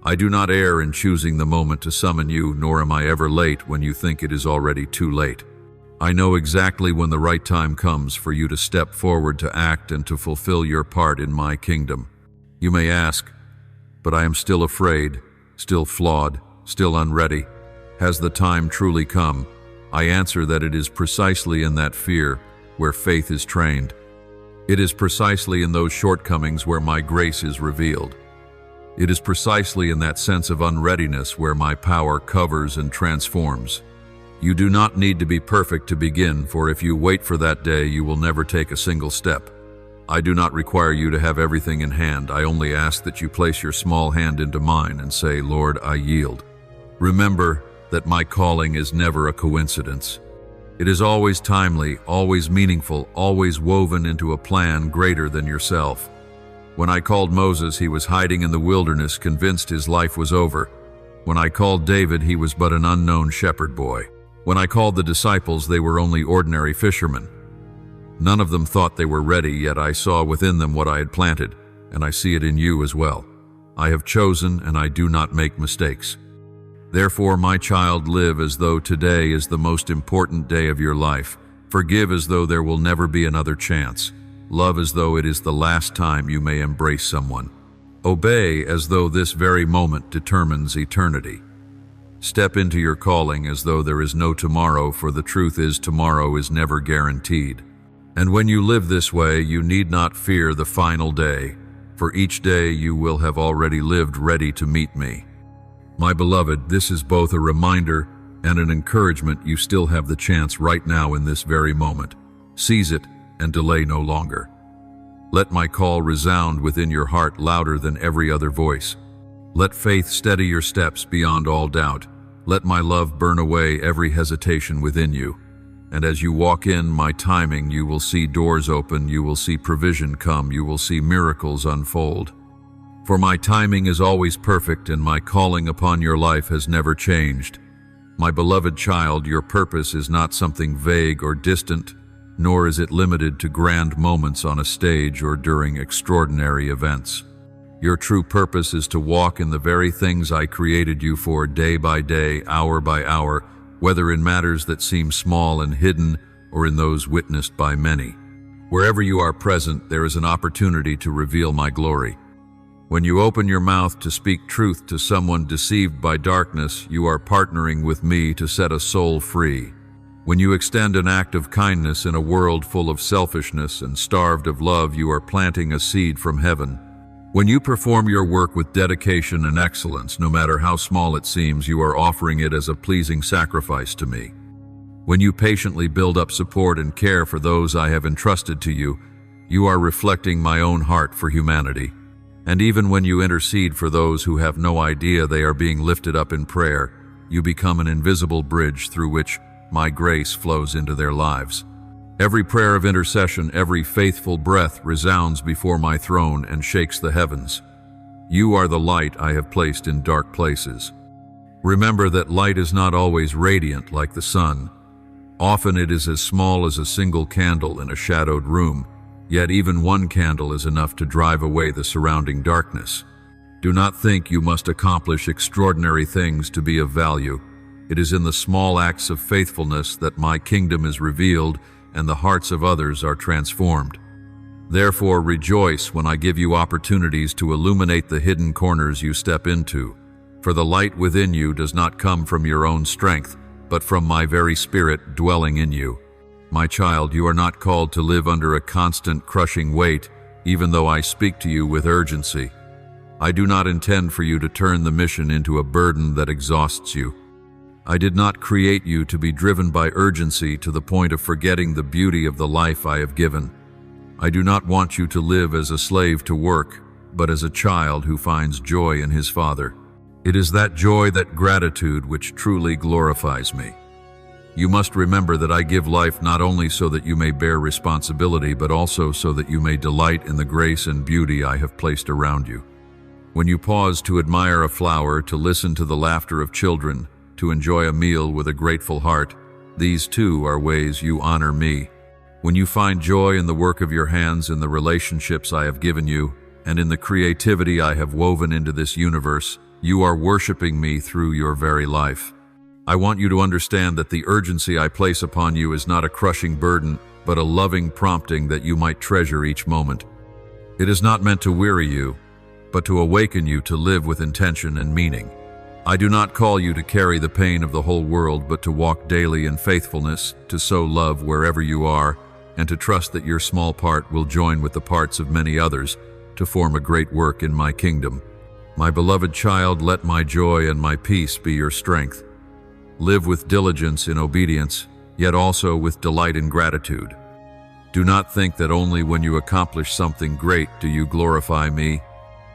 [SPEAKER 1] I do not err in choosing the moment to summon you, nor am I ever late when you think it is already too late. I know exactly when the right time comes for you to step forward, to act, and to fulfill your part in my kingdom. You may ask, but I am still afraid, still flawed, still unready. Has the time truly come? I answer that it is precisely in that fear where faith is trained. It is precisely in those shortcomings where my grace is revealed. It is precisely in that sense of unreadiness where my power covers and transforms. You do not need to be perfect to begin, for if you wait for that day, you will never take a single step. I do not require you to have everything in hand. I only ask that you place your small hand into mine and say, Lord, I yield. Remember that my calling is never a coincidence. It is always timely, always meaningful, always woven into a plan greater than yourself. When I called Moses, he was hiding in the wilderness, convinced his life was over. When I called David, he was but an unknown shepherd boy. When I called the disciples, they were only ordinary fishermen. None of them thought they were ready, yet I saw within them what I had planted, and I see it in you as well. I have chosen, and I do not make mistakes. Therefore, my child, live as though today is the most important day of your life. Forgive as though there will never be another chance. Love as though it is the last time you may embrace someone. Obey as though this very moment determines eternity. Step into your calling as though there is no tomorrow, for the truth is tomorrow is never guaranteed. And when you live this way, you need not fear the final day, for each day you will have already lived ready to meet me. My beloved, this is both a reminder and an encouragement. You still have the chance right now in this very moment. Seize it and delay no longer. Let my call resound within your heart louder than every other voice. Let faith steady your steps beyond all doubt. Let my love burn away every hesitation within you. And as you walk in my timing, you will see doors open, you will see provision come, you will see miracles unfold. For my timing is always perfect, and my calling upon your life has never changed. My beloved child, your purpose is not something vague or distant, nor is it limited to grand moments on a stage or during extraordinary events. Your true purpose is to walk in the very things I created you for, day by day, hour by hour, whether in matters that seem small and hidden or in those witnessed by many. Wherever you are present, there is an opportunity to reveal my glory. When you open your mouth to speak truth to someone deceived by darkness, you are partnering with me to set a soul free. When you extend an act of kindness in a world full of selfishness and starved of love, you are planting a seed from heaven. When you perform your work with dedication and excellence, no matter how small it seems, you are offering it as a pleasing sacrifice to me. When you patiently build up support and care for those I have entrusted to you, you are reflecting my own heart for humanity. And even when you intercede for those who have no idea they are being lifted up in prayer, you become an invisible bridge through which my grace flows into their lives. Every prayer of intercession, every faithful breath resounds before my throne and shakes the heavens. You are the light I have placed in dark places. Remember that light is not always radiant like the sun. Often it is as small as a single candle in a shadowed room, yet even one candle is enough to drive away the surrounding darkness. Do not think you must accomplish extraordinary things to be of value. It is in the small acts of faithfulness that my kingdom is revealed and the hearts of others are transformed. Therefore, rejoice when I give you opportunities to illuminate the hidden corners you step into. For the light within you does not come from your own strength, but from my very spirit dwelling in you. My child, you are not called to live under a constant crushing weight, even though I speak to you with urgency. I do not intend for you to turn the mission into a burden that exhausts you. I did not create you to be driven by urgency to the point of forgetting the beauty of the life I have given. I do not want you to live as a slave to work, but as a child who finds joy in his Father. It is that joy, that gratitude, which truly glorifies me. You must remember that I give life not only so that you may bear responsibility, but also so that you may delight in the grace and beauty I have placed around you. When you pause to admire a flower, to listen to the laughter of children, to enjoy a meal with a grateful heart, these too are ways you honor me. When you find joy in the work of your hands, in the relationships I have given you, and in the creativity I have woven into this universe, you are worshiping me through your very life. I want you to understand that the urgency I place upon you is not a crushing burden, but a loving prompting that you might treasure each moment. It is not meant to weary you, but to awaken you to live with intention and meaning. I do not call you to carry the pain of the whole world, but to walk daily in faithfulness, to sow love wherever you are, and to trust that your small part will join with the parts of many others to form a great work in my kingdom. My beloved child, let my joy and my peace be your strength. Live with diligence in obedience, yet also with delight in gratitude. Do not think that only when you accomplish something great do you glorify me.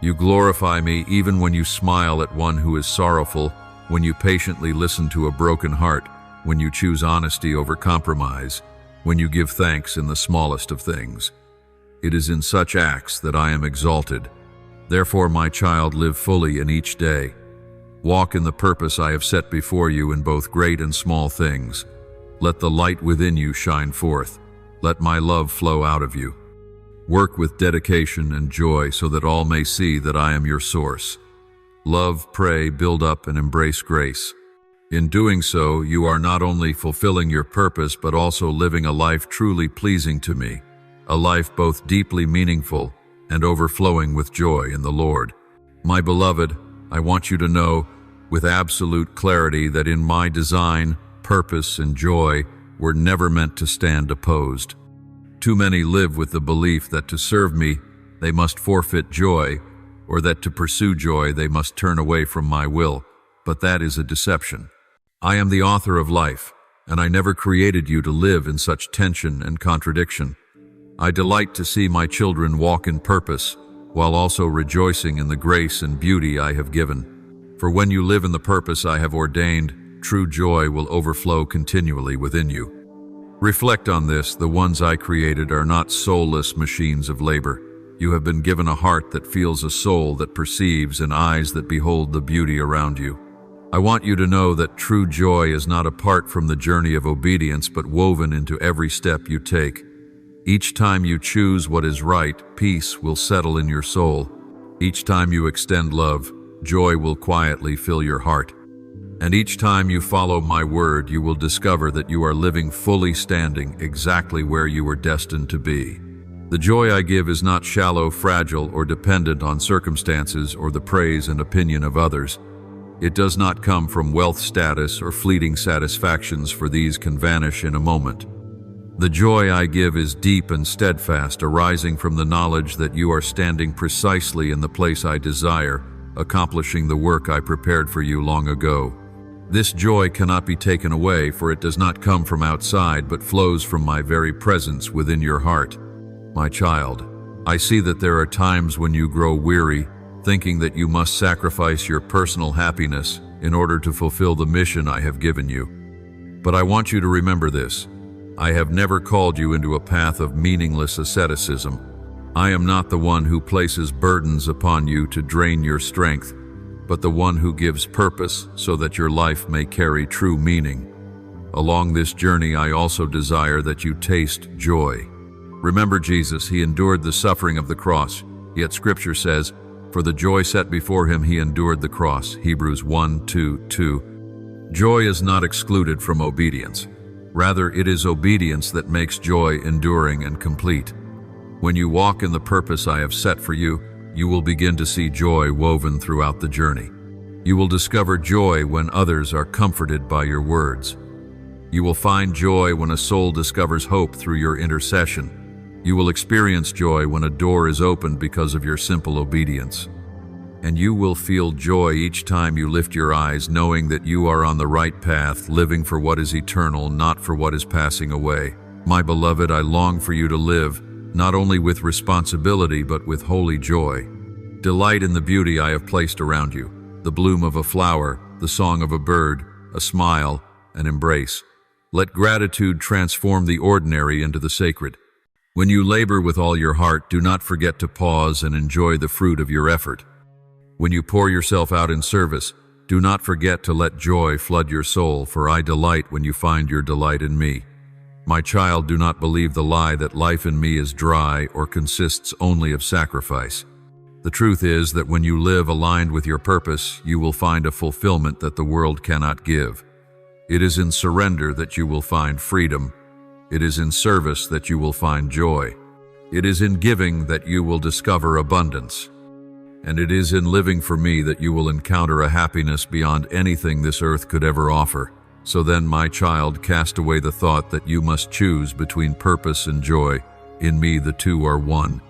[SPEAKER 1] You glorify me even when you smile at one who is sorrowful, when you patiently listen to a broken heart, when you choose honesty over compromise, when you give thanks in the smallest of things. It is in such acts that I am exalted. Therefore, my child, live fully in each day. Walk in the purpose I have set before you in both great and small things. Let the light within you shine forth. Let my love flow out of you. Work with dedication and joy so that all may see that I am your source. Love, pray, build up, and embrace grace. In doing so, you are not only fulfilling your purpose, but also living a life truly pleasing to me, a life both deeply meaningful and overflowing with joy in the Lord. My beloved, I want you to know with absolute clarity that in my design, purpose, and joy were never meant to stand opposed. Too many live with the belief that to serve me, they must forfeit joy, or that to pursue joy, they must turn away from my will, but that is a deception. I am the author of life, and I never created you to live in such tension and contradiction. I delight to see my children walk in purpose, while also rejoicing in the grace and beauty I have given. For when you live in the purpose I have ordained, true joy will overflow continually within you. Reflect on this: the ones I created are not soulless machines of labor. You have been given a heart that feels, a soul that perceives, and eyes that behold the beauty around you. I want you to know that true joy is not apart from the journey of obedience, but woven into every step you take. Each time you choose what is right, peace will settle in your soul. Each time you extend love, joy will quietly fill your heart. And each time you follow my word, you will discover that you are living fully, standing exactly where you were destined to be. The joy I give is not shallow, fragile, or dependent on circumstances or the praise and opinion of others. It does not come from wealth, status, or fleeting satisfactions, for these can vanish in a moment. The joy I give is deep and steadfast, arising from the knowledge that you are standing precisely in the place I desire, accomplishing the work I prepared for you long ago. This joy cannot be taken away, for it does not come from outside, but flows from my very presence within your heart. My child, I see that there are times when you grow weary, thinking that you must sacrifice your personal happiness in order to fulfill the mission I have given you. But I want you to remember this: I have never called you into a path of meaningless asceticism. I am not the one who places burdens upon you to drain your strength, but the one who gives purpose so that your life may carry true meaning. Along this journey, I also desire that you taste joy. Remember Jesus, he endured the suffering of the cross, yet Scripture says, for the joy set before him he endured the cross. Hebrews 1:2. Joy is not excluded from obedience. Rather, it is obedience that makes joy enduring and complete. When you walk in the purpose I have set for you, you will begin to see joy woven throughout the journey. You will discover joy when others are comforted by your words. You will find joy when a soul discovers hope through your intercession. You will experience joy when a door is opened because of your simple obedience. And you will feel joy each time you lift your eyes, knowing that you are on the right path, living for what is eternal, not for what is passing away. My beloved, I long for you to live, not only with responsibility, but with holy joy. Delight in the beauty I have placed around you, the bloom of a flower, the song of a bird, a smile, an embrace. Let gratitude transform the ordinary into the sacred. When you labor with all your heart, do not forget to pause and enjoy the fruit of your effort. When you pour yourself out in service, do not forget to let joy flood your soul, for I delight when you find your delight in me. My child, do not believe the lie that life in me is dry or consists only of sacrifice. The truth is that when you live aligned with your purpose, you will find a fulfillment that the world cannot give. It is in surrender that you will find freedom. It is in service that you will find joy. It is in giving that you will discover abundance. And it is in living for me that you will encounter a happiness beyond anything this earth could ever offer. So then, my child, cast away the thought that you must choose between purpose and joy. In me, the two are one.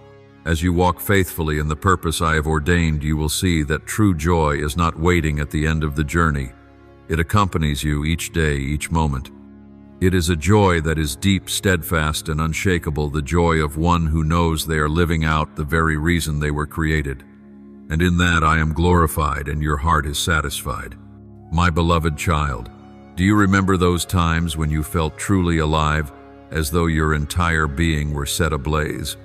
[SPEAKER 1] As you walk faithfully in the purpose I have ordained, you will see that true joy is not waiting at the end of the journey. It accompanies you each day, each moment. It is a joy that is deep, steadfast, and unshakable, the joy of one who knows they are living out the very reason they were created. And in that I am glorified and your heart is satisfied. My beloved child, do you remember those times when you felt truly alive, as though your entire being were set ablaze?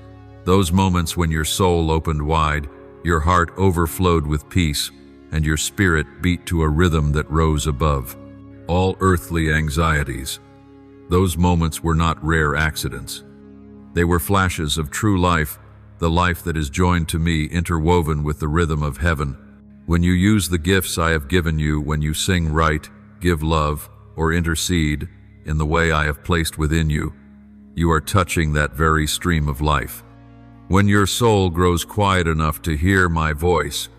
[SPEAKER 1] Those moments when your soul opened wide, your heart overflowed with peace, and your spirit beat to a rhythm that rose above all earthly anxieties. Those moments were not rare accidents. They were flashes of true life, the life that is joined to me, interwoven with the rhythm of heaven. When you use the gifts I have given you, when you sing right, give love, or intercede in the way I have placed within you, you are touching that very stream of life. When your soul grows quiet enough to hear my voice,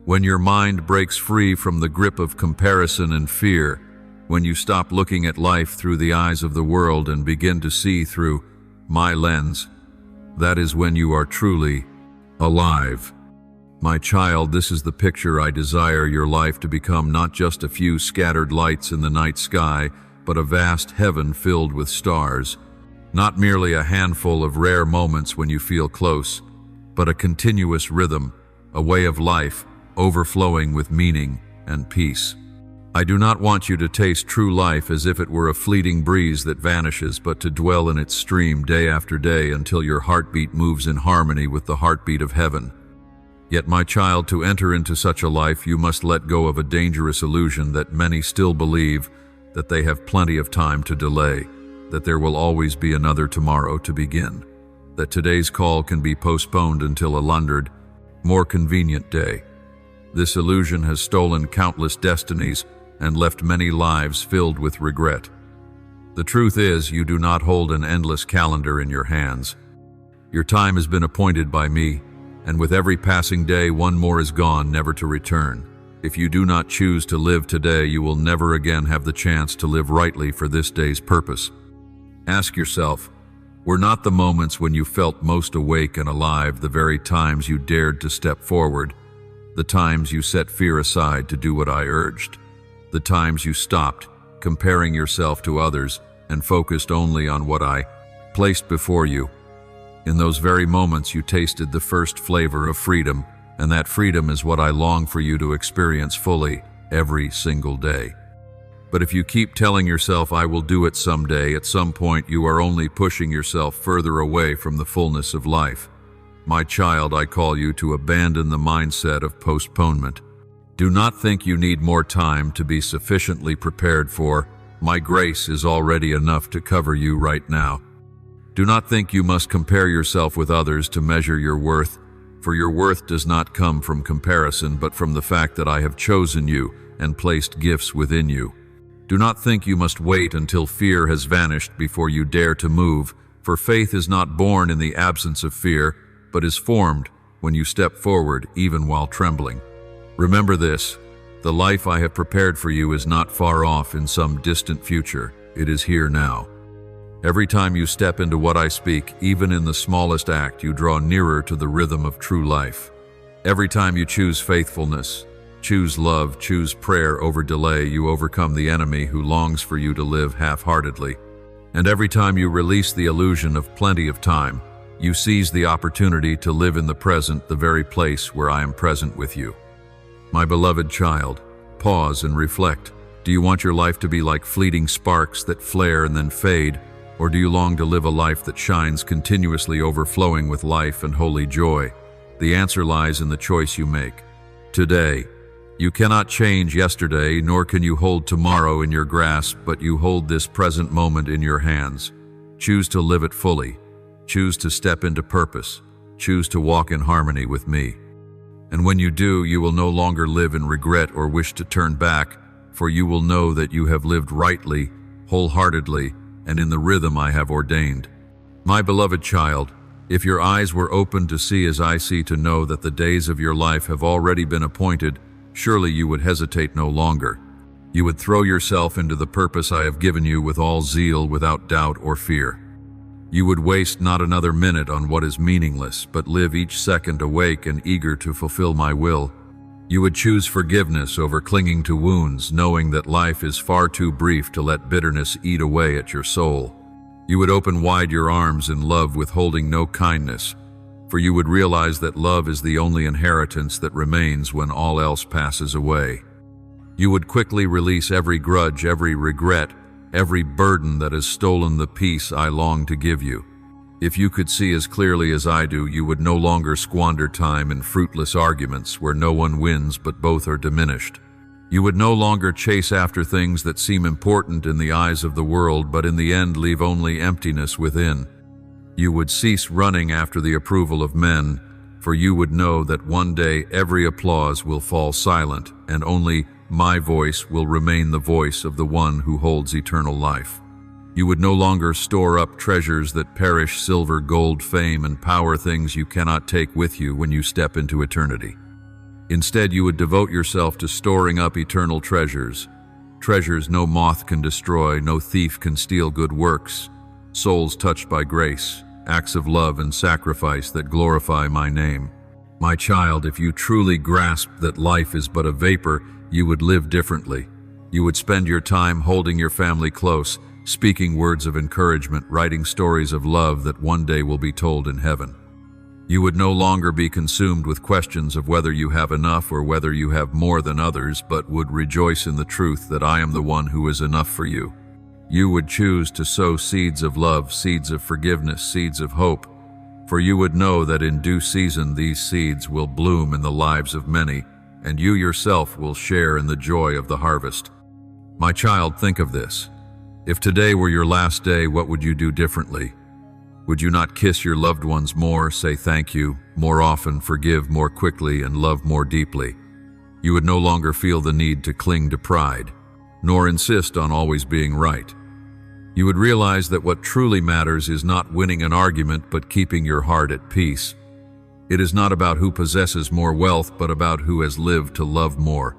[SPEAKER 1] when your mind breaks free from the grip of comparison and fear, when you stop looking at life through the eyes of the world and begin to see through my lens, that is when you are truly alive. My child, this is the picture I desire your life to become, not just a few scattered lights in the night sky, but a vast heaven filled with stars. Not merely a handful of rare moments when you feel close, but a continuous rhythm, a way of life, overflowing with meaning and peace. I do not want you to taste true life as if it were a fleeting breeze that vanishes, but to dwell in its stream day after day until your heartbeat moves in harmony with the heartbeat of heaven. Yet, my child, to enter into such a life, you must let go of a dangerous illusion that many still believe, that they have plenty of time to delay, that there will always be another tomorrow to begin, that today's call can be postponed until a later, more convenient day. This illusion has stolen countless destinies and left many lives filled with regret. The truth is, you do not hold an endless calendar in your hands. Your time has been appointed by me, and with every passing day, one more is gone, never to return. If you do not choose to live today, you will never again have the chance to live rightly for this day's purpose. Ask yourself, were not the moments when you felt most awake and alive the very times you dared to step forward, the times you set fear aside to do what I urged, the times you stopped comparing yourself to others and focused only on what I placed before you? In those very moments, you tasted the first flavor of freedom, and that freedom is what I long for you to experience fully every single day. But if you keep telling yourself, I will do it someday, at some point you are only pushing yourself further away from the fullness of life. My child, I call you to abandon the mindset of postponement. Do not think you need more time to be sufficiently prepared for My grace is already enough to cover you right now. Do not think you must compare yourself with others to measure your worth, for your worth does not come from comparison, but from the fact that I have chosen you and placed gifts within you. Do not think you must wait until fear has vanished before you dare to move, for faith is not born in the absence of fear, but is formed when you step forward even while trembling. Remember this, the life I have prepared for you is not far off in some distant future, it is here now. Every time you step into what I speak, even in the smallest act, you draw nearer to the rhythm of true life. Every time you choose faithfulness, choose love, choose prayer over delay, you overcome the enemy who longs for you to live half-heartedly. And every time you release the illusion of plenty of time, you seize the opportunity to live in the present, the very place where I am present with you. My beloved child, pause and reflect. Do you want your life to be like fleeting sparks that flare and then fade, or do you long to live a life that shines continuously, overflowing with life and holy joy? The answer lies in the choice you make. Today, you cannot change yesterday, nor can you hold tomorrow in your grasp, but you hold this present moment in your hands. Choose to live it fully. Choose to step into purpose. Choose to walk in harmony with me. And when you do, you will no longer live in regret or wish to turn back, for you will know that you have lived rightly, wholeheartedly, and in the rhythm I have ordained. My beloved child, if your eyes were open to see as I see, to know that the days of your life have already been appointed, surely you would hesitate no longer. You would throw yourself into the purpose I have given you with all zeal, without doubt or fear. You would waste not another minute on what is meaningless, but live each second awake and eager to fulfill my will. You would choose forgiveness over clinging to wounds, knowing that life is far too brief to let bitterness eat away at your soul. You would open wide your arms in love, withholding no kindness, for you would realize that love is the only inheritance that remains when all else passes away. You would quickly release every grudge, every regret, every burden that has stolen the peace I long to give you. If you could see as clearly as I do, you would no longer squander time in fruitless arguments where no one wins but both are diminished. You would no longer chase after things that seem important in the eyes of the world, but in the end leave only emptiness within. You would cease running after the approval of men, for you would know that one day every applause will fall silent, and only my voice will remain the voice of the one who holds eternal life. You would no longer store up treasures that perish, silver, gold, fame, and power, things you cannot take with you when you step into eternity. Instead, you would devote yourself to storing up eternal treasures. Treasures no moth can destroy, no thief can steal, good works, souls touched by grace, acts of love and sacrifice that glorify my name. My child, if you truly grasp that life is but a vapor, you would live differently. You would spend your time holding your family close, speaking words of encouragement, writing stories of love that one day will be told in heaven. You would no longer be consumed with questions of whether you have enough or whether you have more than others, but would rejoice in the truth that I am the one who is enough for you. You would choose to sow seeds of love, seeds of forgiveness, seeds of hope, for you would know that in due season these seeds will bloom in the lives of many, and you yourself will share in the joy of the harvest. My child, think of this. If today were your last day, what would you do differently? Would you not kiss your loved ones more, say thank you more often, forgive more quickly, and love more deeply? You would no longer feel the need to cling to pride, nor insist on always being right. You would realize that what truly matters is not winning an argument, but keeping your heart at peace. It is not about who possesses more wealth, but about who has lived to love more.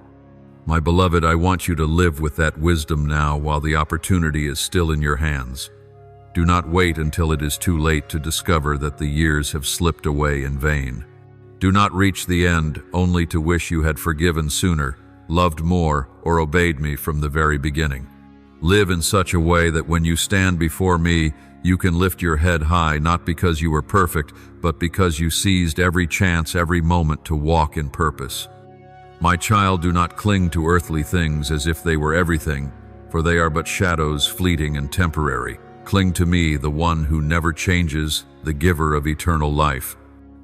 [SPEAKER 1] My beloved, I want you to live with that wisdom now while the opportunity is still in your hands. Do not wait until it is too late to discover that the years have slipped away in vain. Do not reach the end only to wish you had forgiven sooner, loved more, or obeyed me from the very beginning. Live in such a way that when you stand before me, you can lift your head high, not because you were perfect, but because you seized every chance, every moment to walk in purpose. My child, do not cling to earthly things as if they were everything, for they are but shadows, fleeting and temporary. Cling to me, the one who never changes, the giver of eternal life.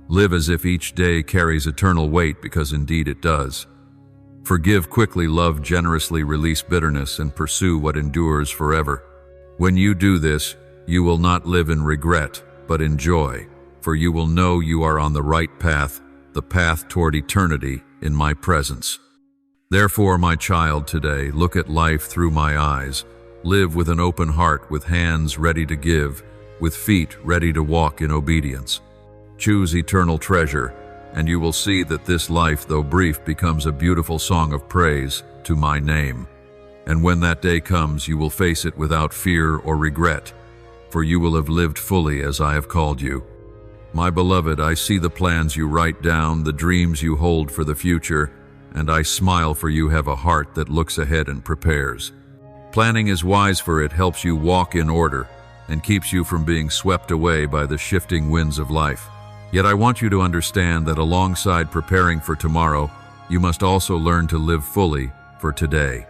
[SPEAKER 1] Live as if each day carries eternal weight, because indeed it does. Forgive quickly, love generously, release bitterness, and pursue what endures forever. When you do this, you will not live in regret, but in joy, for you will know you are on the right path, the path toward eternity in my presence. Therefore, my child, today, look at life through my eyes. Live with an open heart, with hands ready to give, with feet ready to walk in obedience. Choose eternal treasure, and you will see that this life, though brief, becomes a beautiful song of praise to my name. And when that day comes, you will face it without fear or regret, for you will have lived fully as I have called you. My beloved, I see the plans you write down, the dreams you hold for the future, and I smile, for you have a heart that looks ahead and prepares. Planning is wise, for it helps you walk in order and keeps you from being swept away by the shifting winds of life. Yet I want you to understand that alongside preparing for tomorrow, you must also learn to live fully for today.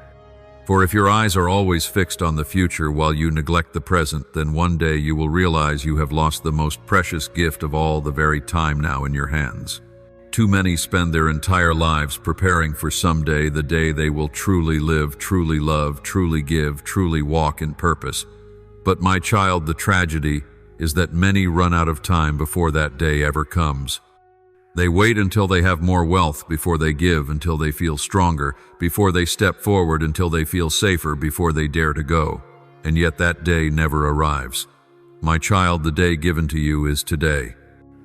[SPEAKER 1] For if your eyes are always fixed on the future while you neglect the present, then one day you will realize you have lost the most precious gift of all, the very time now in your hands. Too many spend their entire lives preparing for someday, the day they will truly live, truly love, truly give, truly walk in purpose. But my child, the tragedy is that many run out of time before that day ever comes. They wait until they have more wealth before they give, until they feel stronger, before they step forward, until they feel safer before they dare to go. And yet that day never arrives. My child, the day given to you is today.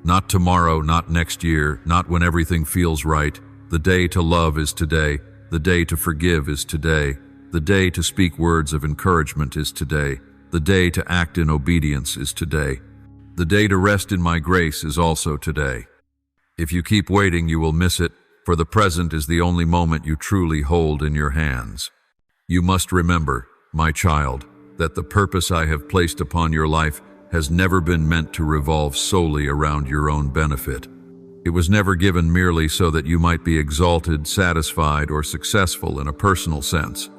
[SPEAKER 1] Not tomorrow, not next year, not when everything feels right. The day to love is today. The day to forgive is today. The day to speak words of encouragement is today. The day to act in obedience is today. The day to rest in my grace is also today. If you keep waiting, you will miss it, for the present is the only moment you truly hold in your hands. You must remember, my child, that the purpose I have placed upon your life has never been meant to revolve solely around your own benefit. It was never given merely so that you might be exalted, satisfied, or successful in a personal sense.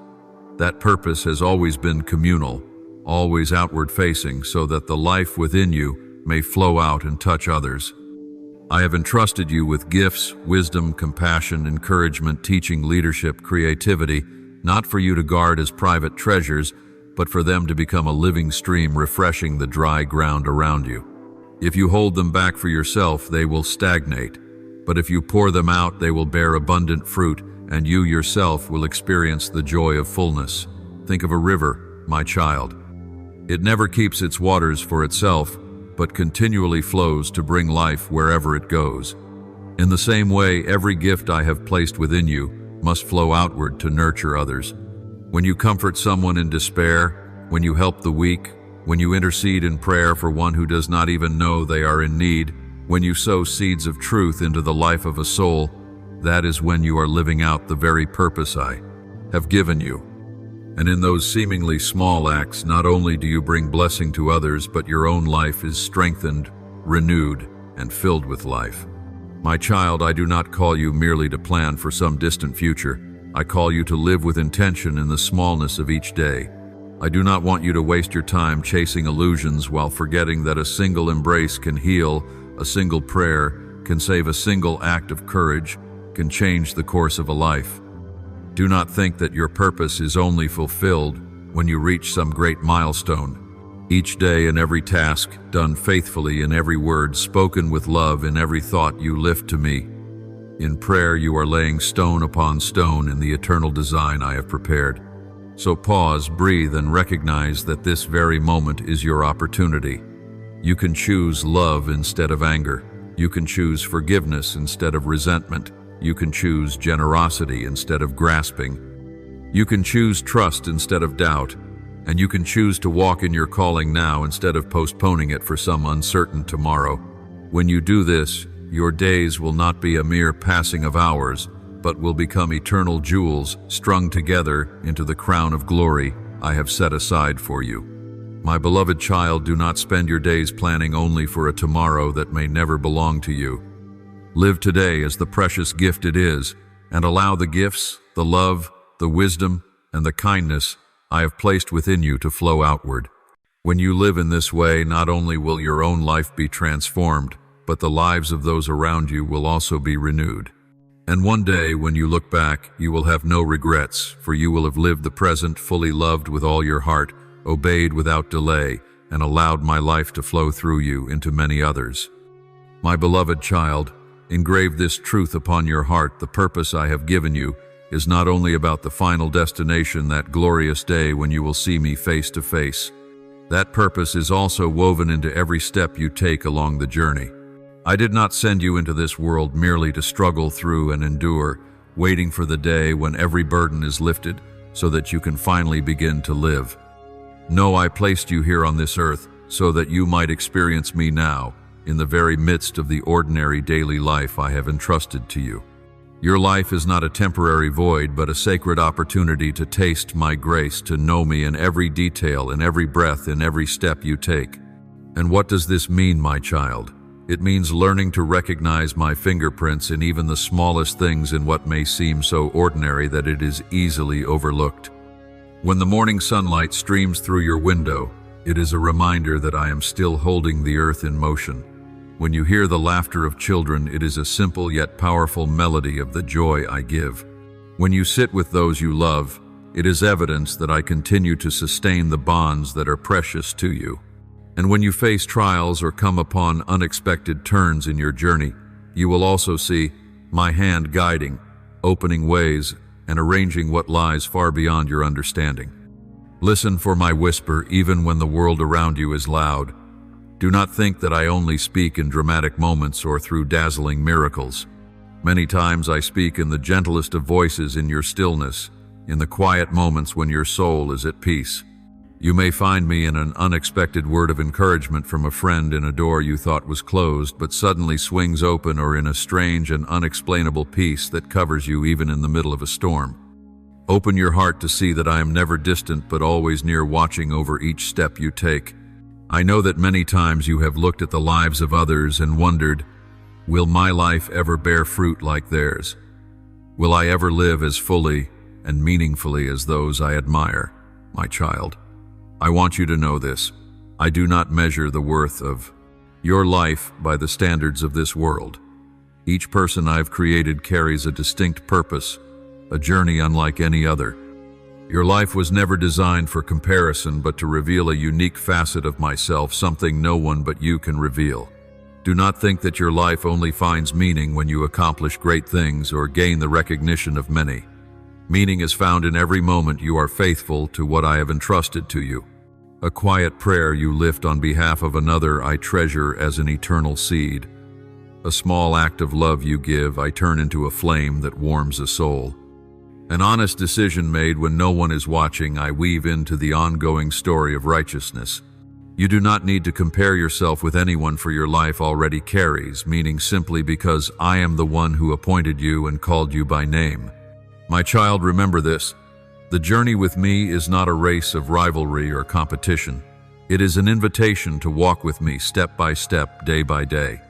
[SPEAKER 1] That purpose has always been communal, always outward-facing, so that the life within you may flow out and touch others. I have entrusted you with gifts, wisdom, compassion, encouragement, teaching, leadership, creativity, not for you to guard as private treasures, but for them to become a living stream refreshing the dry ground around you. If you hold them back for yourself, they will stagnate. But if you pour them out, they will bear abundant fruit, and you yourself will experience the joy of fullness. Think of a river, my child. It never keeps its waters for itself, but continually flows to bring life wherever it goes. In the same way, every gift I have placed within you must flow outward to nurture others. When you comfort someone in despair, when you help the weak, when you intercede in prayer for one who does not even know they are in need, when you sow seeds of truth into the life of a soul, that is when you are living out the very purpose I have given you. And in those seemingly small acts, not only do you bring blessing to others, but your own life is strengthened, renewed, and filled with life. My child, I do not call you merely to plan for some distant future. I call you to live with intention in the smallness of each day. I do not want you to waste your time chasing illusions while forgetting that a single embrace can heal, a single prayer can save, a single act of courage can change the course of a life. Do not think that your purpose is only fulfilled when you reach some great milestone. Each day and every task done faithfully, in every word spoken with love, in every thought you lift to me. In prayer you are laying stone upon stone in the eternal design I have prepared. So pause, breathe, and recognize that this very moment is your opportunity. You can choose love instead of anger. You can choose forgiveness instead of resentment. You can choose generosity instead of grasping. You can choose trust instead of doubt. And you can choose to walk in your calling now instead of postponing it for some uncertain tomorrow. When you do this, your days will not be a mere passing of hours, but will become eternal jewels strung together into the crown of glory I have set aside for you. My beloved child, do not spend your days planning only for a tomorrow that may never belong to you. Live today as the precious gift it is, and allow the gifts, the love, the wisdom, and the kindness I have placed within you to flow outward. When you live in this way, not only will your own life be transformed, but the lives of those around you will also be renewed. And one day, when you look back, you will have no regrets, for you will have lived the present, fully loved with all your heart, obeyed without delay, and allowed my life to flow through you into many others. My beloved child, engrave this truth upon your heart: the purpose I have given you is not only about the final destination, that glorious day when you will see me face to face. That purpose is also woven into every step you take along the journey. I did not send you into this world merely to struggle through and endure, waiting for the day when every burden is lifted so that you can finally begin to live. No, I placed you here on this earth so that you might experience me now, in the very midst of the ordinary daily life I have entrusted to you. Your life is not a temporary void, but a sacred opportunity to taste my grace, to know me in every detail, in every breath, in every step you take. And what does this mean, my child? It means learning to recognize my fingerprints in even the smallest things, in what may seem so ordinary that it is easily overlooked. When the morning sunlight streams through your window, it is a reminder that I am still holding the earth in motion. When you hear the laughter of children, it is a simple yet powerful melody of the joy I give. When you sit with those you love, it is evidence that I continue to sustain the bonds that are precious to you. And when you face trials or come upon unexpected turns in your journey, you will also see my hand guiding, opening ways, and arranging what lies far beyond your understanding. Listen for my whisper even when the world around you is loud. Do not think that I only speak in dramatic moments or through dazzling miracles. Many times I speak in the gentlest of voices, in your stillness, in the quiet moments when your soul is at peace. You may find me in an unexpected word of encouragement from a friend, in a door you thought was closed but suddenly swings open, or in a strange and unexplainable peace that covers you even in the middle of a storm. Open your heart to see that I am never distant but always near, watching over each step you take. I know that many times you have looked at the lives of others and wondered, will my life ever bear fruit like theirs? Will I ever live as fully and meaningfully as those I admire? My child, I want you to know this. I do not measure the worth of your life by the standards of this world. Each person I've created carries a distinct purpose, a journey unlike any other. Your life was never designed for comparison, but to reveal a unique facet of myself, something no one but you can reveal. Do not think that your life only finds meaning when you accomplish great things or gain the recognition of many. Meaning is found in every moment you are faithful to what I have entrusted to you. A quiet prayer you lift on behalf of another I treasure as an eternal seed. A small act of love you give I turn into a flame that warms a soul. An honest decision made when no one is watching I weave into the ongoing story of righteousness. You do not need to compare yourself with anyone, for your life already carries meaning simply because I am the one who appointed you and called you by name. My child, remember this. The journey with me is not a race of rivalry or competition. It is an invitation to walk with me step by step, day by day.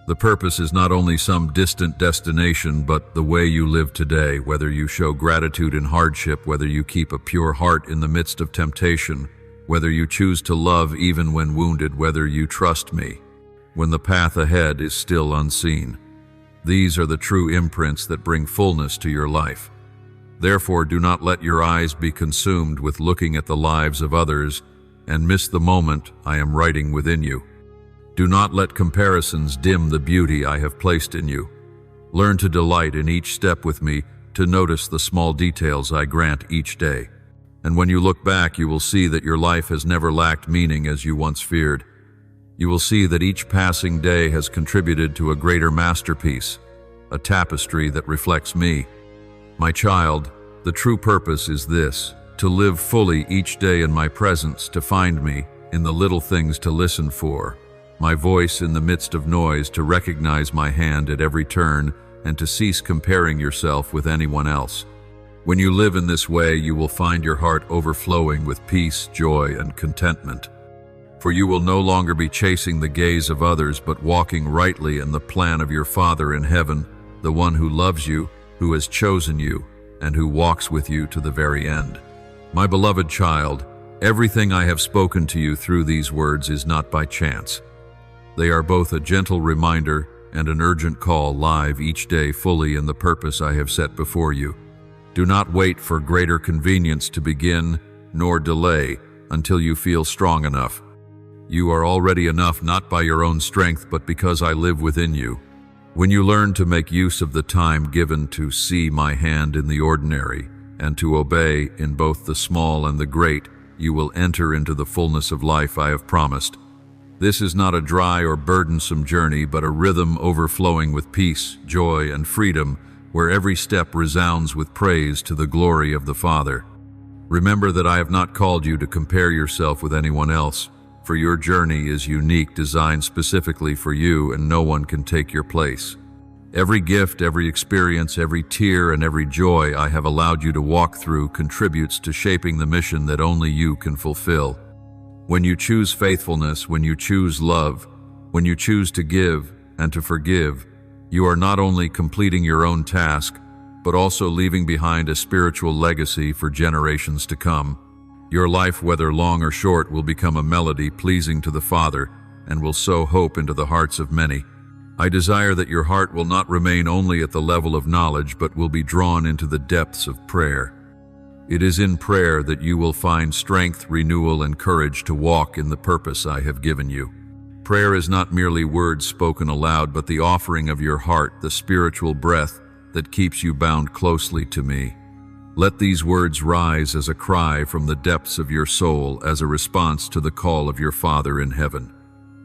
[SPEAKER 1] The purpose is not only some distant destination, but the way you live today, whether you show gratitude in hardship, whether you keep a pure heart in the midst of temptation, whether you choose to love even when wounded, whether you trust me when the path ahead is still unseen. These are the true imprints that bring fullness to your life. Therefore, do not let your eyes be consumed with looking at the lives of others and miss the moment I am writing within you. Do not let comparisons dim the beauty I have placed in you. Learn to delight in each step with me, to notice the small details I grant each day. And when you look back, you will see that your life has never lacked meaning as you once feared. You will see that each passing day has contributed to a greater masterpiece, a tapestry that reflects me. My child, the true purpose is this: to live fully each day in my presence, to find me in the little things to listen for, my voice in the midst of noise, to recognize my hand at every turn, and to cease comparing yourself with anyone else. When you live in this way, you will find your heart overflowing with peace, joy, and contentment. For you will no longer be chasing the gaze of others, but walking rightly in the plan of your Father in heaven, the one who loves you, who has chosen you, and who walks with you to the very end. My beloved child, everything I have spoken to you through these words is not by chance. They are both a gentle reminder and an urgent call live each day fully in the purpose I have set before you. Do not wait for greater convenience to begin, nor delay until you feel strong enough. You are already enough not by your own strength, but because I live within you. When you learn to make use of the time given to see my hand in the ordinary, and to obey in both the small and the great, you will enter into the fullness of life I have promised. This is not a dry or burdensome journey, but a rhythm overflowing with peace, joy, and freedom, where every step resounds with praise to the glory of the Father. Remember that I have not called you to compare yourself with anyone else, for your journey is unique, designed specifically for you, and no one can take your place. Every gift, every experience, every tear, and every joy I have allowed you to walk through contributes to shaping the mission that only you can fulfill. When you choose faithfulness, when you choose love, when you choose to give and to forgive, you are not only completing your own task, but also leaving behind a spiritual legacy for generations to come. Your life, whether long or short, will become a melody pleasing to the Father and will sow hope into the hearts of many. I desire that your heart will not remain only at the level of knowledge, but will be drawn into the depths of prayer. It is in prayer that you will find strength, renewal, and courage to walk in the purpose I have given you. Prayer is not merely words spoken aloud, but the offering of your heart, the spiritual breath that keeps you bound closely to me. Let these words rise as a cry from the depths of your soul, as a response to the call of your Father in heaven.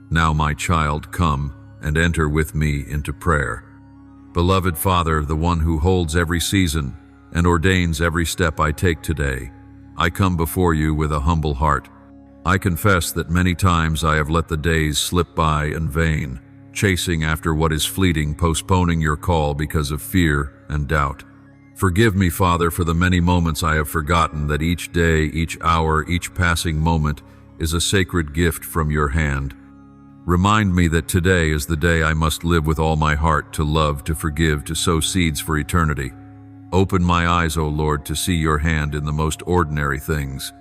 [SPEAKER 1] Now, my child, come and enter with me into prayer. Beloved Father, the one who holds every season and ordains every step I take today, I come before you with a humble heart. I confess that many times I have let the days slip by in vain, chasing after what is fleeting, postponing your call because of fear and doubt. Forgive me, Father, for the many moments I have forgotten that each day, each hour, each passing moment is a sacred gift from your hand. Remind me that today is the day I must live with all my heart, to love, to forgive, to sow seeds for eternity. Open my eyes, O Lord, to see your hand in the most ordinary things.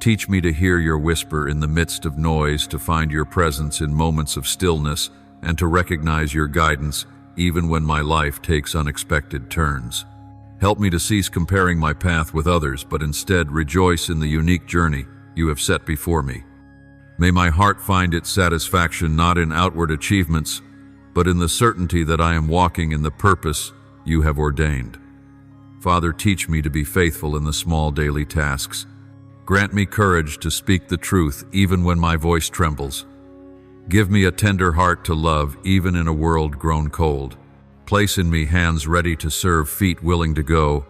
[SPEAKER 1] Teach me to hear your whisper in the midst of noise, to find your presence in moments of stillness, and to recognize your guidance even when my life takes unexpected turns. Help me to cease comparing my path with others, but instead rejoice in the unique journey you have set before me. May my heart find its satisfaction not in outward achievements, but in the certainty that I am walking in the purpose you have ordained. Father, teach me to be faithful in the small daily tasks. Grant me courage to speak the truth even when my voice trembles. Give me a tender heart to love even in a world grown cold. Place in me hands ready to serve, feet willing to go,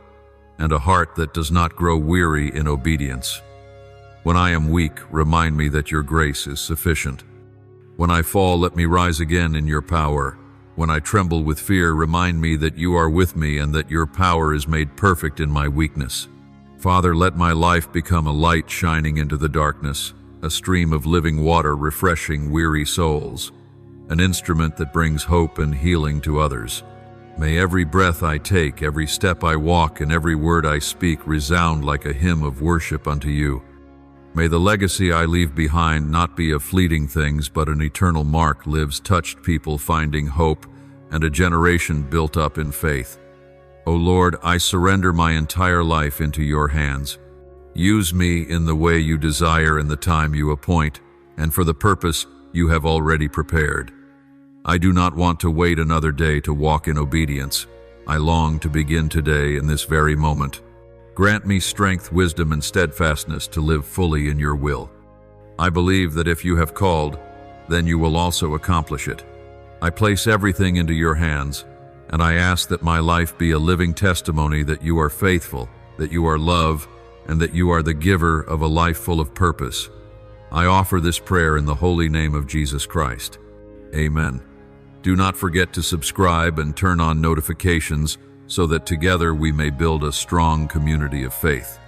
[SPEAKER 1] and a heart that does not grow weary in obedience. When I am weak, remind me that your grace is sufficient. When I fall, let me rise again in your power. When I tremble with fear, remind me that you are with me and that your power is made perfect in my weakness. Father, let my life become a light shining into the darkness, a stream of living water refreshing weary souls, an instrument that brings hope and healing to others. May every breath I take, every step I walk, and every word I speak resound like a hymn of worship unto you. May the legacy I leave behind not be of fleeting things, but an eternal mark, lives touched people finding hope, and a generation built up in faith. O Lord, I surrender my entire life into your hands. Use me in the way you desire in the time you appoint, and for the purpose you have already prepared. I do not want to wait another day to walk in obedience. I long to begin today in this very moment. Grant me strength, wisdom, and steadfastness to live fully in your will. I believe that if you have called, then you will also accomplish it. I place everything into your hands, and I ask that my life be a living testimony that you are faithful, that you are love, and that you are the giver of a life full of purpose. I offer this prayer in the holy name of Jesus Christ. Amen. Do not forget to subscribe and turn on notifications so that together we may build a strong community of faith.